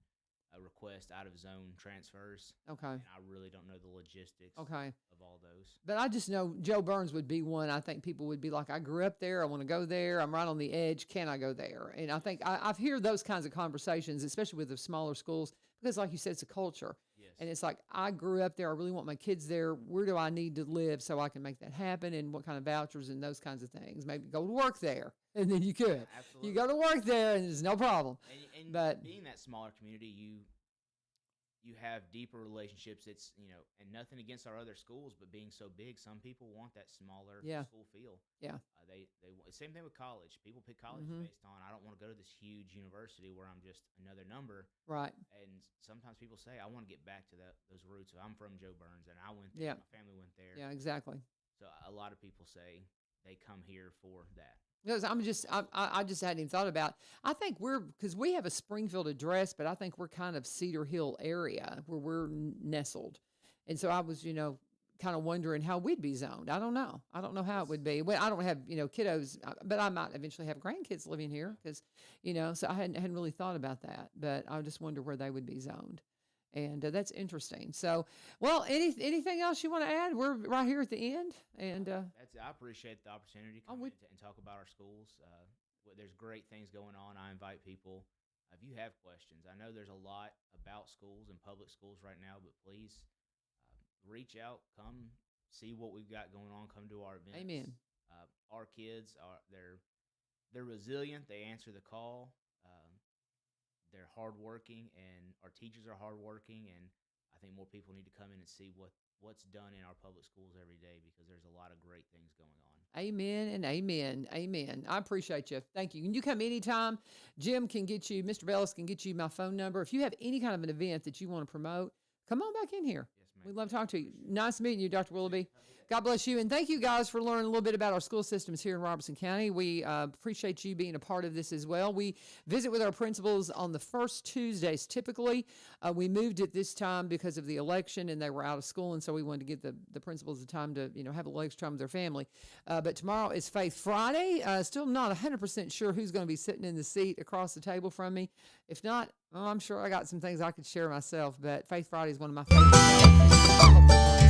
request out-of-zone transfers. Okay. And I really don't know the logistics Okay. of all those. But I just know Joe Burns would be one. I think people would be like, I grew up there. I want to go there. I'm right on the edge. Can I go there? And I think I've heard those kinds of conversations, especially with the smaller schools, because like you said, it's a culture. Yes. And it's like, I grew up there. I really want my kids there. Where do I need to live so I can make that happen? And what kind of vouchers and those kinds of things? Maybe go to work there. And then you could. Absolutely. You go to work there and there's no problem. And But- being that smaller community, you have deeper relationships. It's, and nothing against our other schools, but being so big, some people want that smaller Yeah. school feel. Yeah. They same thing with college. People pick college based on, I don't want to go to this huge university where I'm just another number. Right. And sometimes people say, I want to get back to those roots. I'm from Joe Burns, and I went there. Yeah. My family went there. Yeah, exactly. So a lot of people say they come here for that. Because I just hadn't even thought about. I think because we have a Springfield address, but I think we're kind of Cedar Hill area where we're nestled, and so I was, kind of wondering how we'd be zoned. I don't know how it would be. Well, I don't have kiddos, but I might eventually have grandkids living here because, so I hadn't really thought about that. But I just wonder where they would be zoned. And that's interesting. So, well, anything else you want to add? We're right here at the end, and I appreciate the opportunity to come in and talk about our schools. There's great things going on. I invite people. If you have questions, I know there's a lot about schools and public schools right now, but please reach out, come see what we've got going on, come to our events. Amen. Our kids they're resilient. They answer the call. They're hardworking, and our teachers are hardworking, and I think more people need to come in and see what's done in our public schools every day, because there's a lot of great things going on. Amen and amen. Amen. I appreciate you. Thank you. Can you come anytime? Jim can get you, Mr. Bellis can get you my phone number. If you have any kind of an event that you want to promote, come on back in here. Yes, ma'am. We'd love to talk to you. Nice meeting you, Dr. Willoughby. God bless you. And thank you guys for learning a little bit about our school systems here in Robertson County. We appreciate you being a part of this as well. We visit with our principals on the first Tuesdays typically. We moved it this time because of the election and they were out of school. And so we wanted to give the principals the time to, have a little extra time with their family. But tomorrow is Faith Friday. Still not 100% sure who's going to be sitting in the seat across the table from me. If not, I'm sure I got some things I could share myself. But Faith Friday is one of my favorite days.